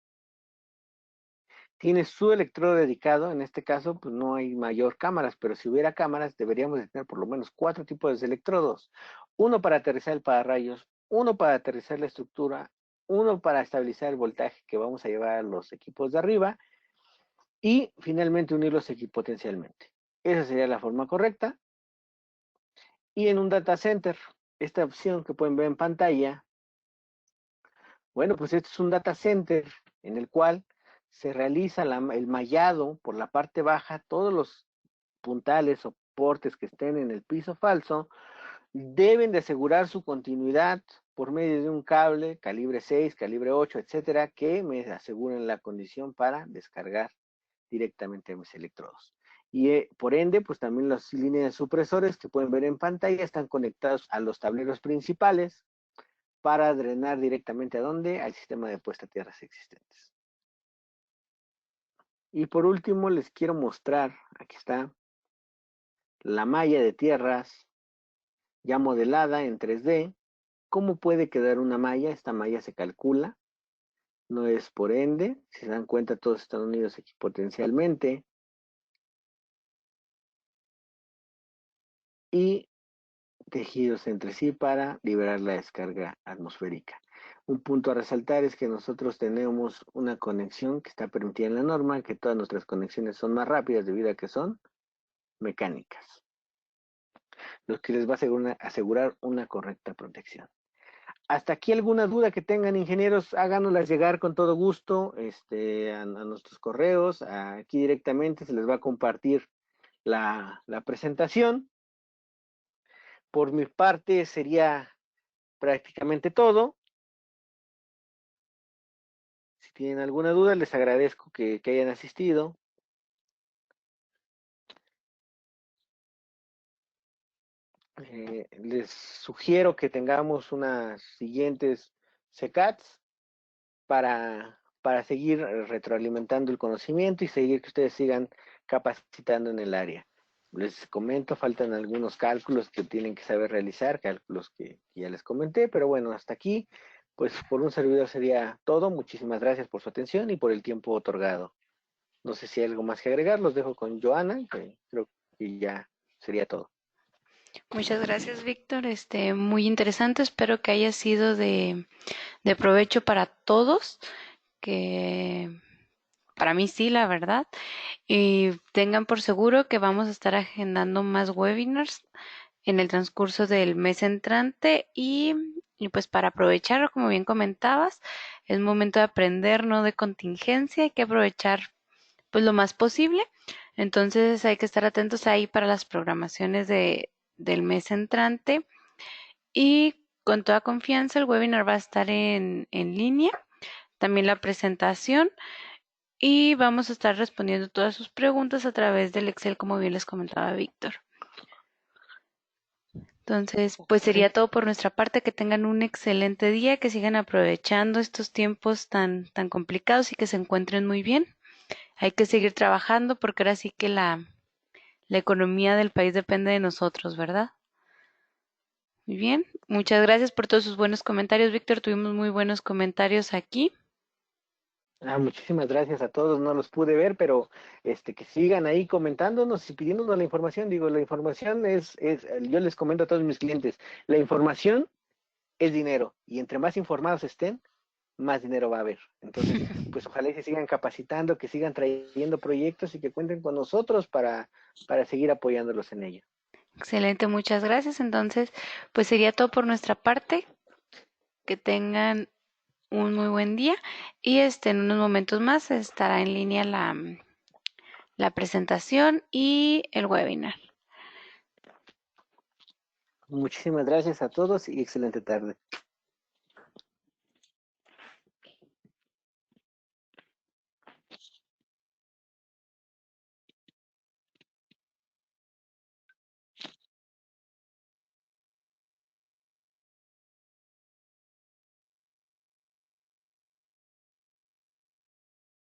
tiene su electrodo dedicado. En este caso, pues no hay mayor cámaras, pero si hubiera cámaras, deberíamos de tener por lo menos 4 tipos de electrodos. Uno para aterrizar el pararrayos, uno para aterrizar la estructura, uno para estabilizar el voltaje que vamos a llevar a los equipos de arriba y finalmente unirlos equipotencialmente. Esa sería la forma correcta. Y en un data center, esta opción que pueden ver en pantalla, bueno, pues este es un data center en el cual se realiza el mallado por la parte baja. Todos los puntales, soportes que estén en el piso falso, deben de asegurar su continuidad por medio de un cable calibre 6, calibre 8, etcétera, que me aseguren la condición para descargar directamente mis electrodos. Y por ende, pues también las líneas de supresores que pueden ver en pantalla están conectados a los tableros principales para drenar directamente a dónde, al sistema de puesta a tierras existentes. Y por último les quiero mostrar, aquí está, la malla de tierras ya modelada en 3D. ¿Cómo puede quedar una malla? Esta malla se calcula, no es por ende, si se dan cuenta todos están unidos equipotencialmente y tejidos entre sí para liberar la descarga atmosférica. Un punto a resaltar es que nosotros tenemos una conexión que está permitida en la norma, que todas nuestras conexiones son más rápidas debido a que son mecánicas, lo que les va a asegurar una correcta protección. Hasta aquí alguna duda que tengan, ingenieros, háganoslas llegar con todo gusto a nuestros correos. Aquí directamente se les va a compartir la presentación. Por mi parte sería prácticamente todo. Si tienen alguna duda, les agradezco que hayan asistido. Les sugiero que tengamos unas siguientes CECATs para seguir retroalimentando el conocimiento y seguir que ustedes sigan capacitando en el área. Les comento, faltan algunos cálculos que tienen que saber realizar, cálculos que ya les comenté, pero bueno, hasta aquí, pues por un servidor sería todo. Muchísimas gracias por su atención y por el tiempo otorgado. No sé si hay algo más que agregar, los dejo con Joana, que creo que ya sería todo. Muchas gracias, Víctor. Muy interesante. Espero que haya sido de provecho para todos, que para mí sí, la verdad. Y tengan por seguro que vamos a estar agendando más webinars en el transcurso del mes entrante y pues para aprovechar, como bien comentabas, es momento de aprender, no de contingencia, hay que aprovechar pues lo más posible. Entonces hay que estar atentos ahí para las programaciones del mes entrante y con toda confianza el webinar va a estar en línea, también la presentación y vamos a estar respondiendo todas sus preguntas a través del Excel, como bien les comentaba Víctor. Entonces, pues sería todo por nuestra parte. Que tengan un excelente día, que sigan aprovechando estos tiempos tan complicados y que se encuentren muy bien. Hay que seguir trabajando porque ahora sí que la economía del país depende de nosotros, ¿verdad? Muy bien. Muchas gracias por todos sus buenos comentarios, Víctor. Tuvimos muy buenos comentarios aquí. Muchísimas gracias a todos, no los pude ver, pero que sigan ahí comentándonos y pidiéndonos la información. Digo, la información yo les comento a todos mis clientes, la información es dinero y entre más informados estén, más dinero va a haber. Entonces, pues ojalá y se sigan capacitando, que sigan trayendo proyectos y que cuenten con nosotros para seguir apoyándolos en ello. Excelente, muchas gracias. Entonces, pues sería todo por nuestra parte. Que tengan un muy buen día y en unos momentos más estará en línea la presentación y el webinar. Muchísimas gracias a todos y excelente tarde.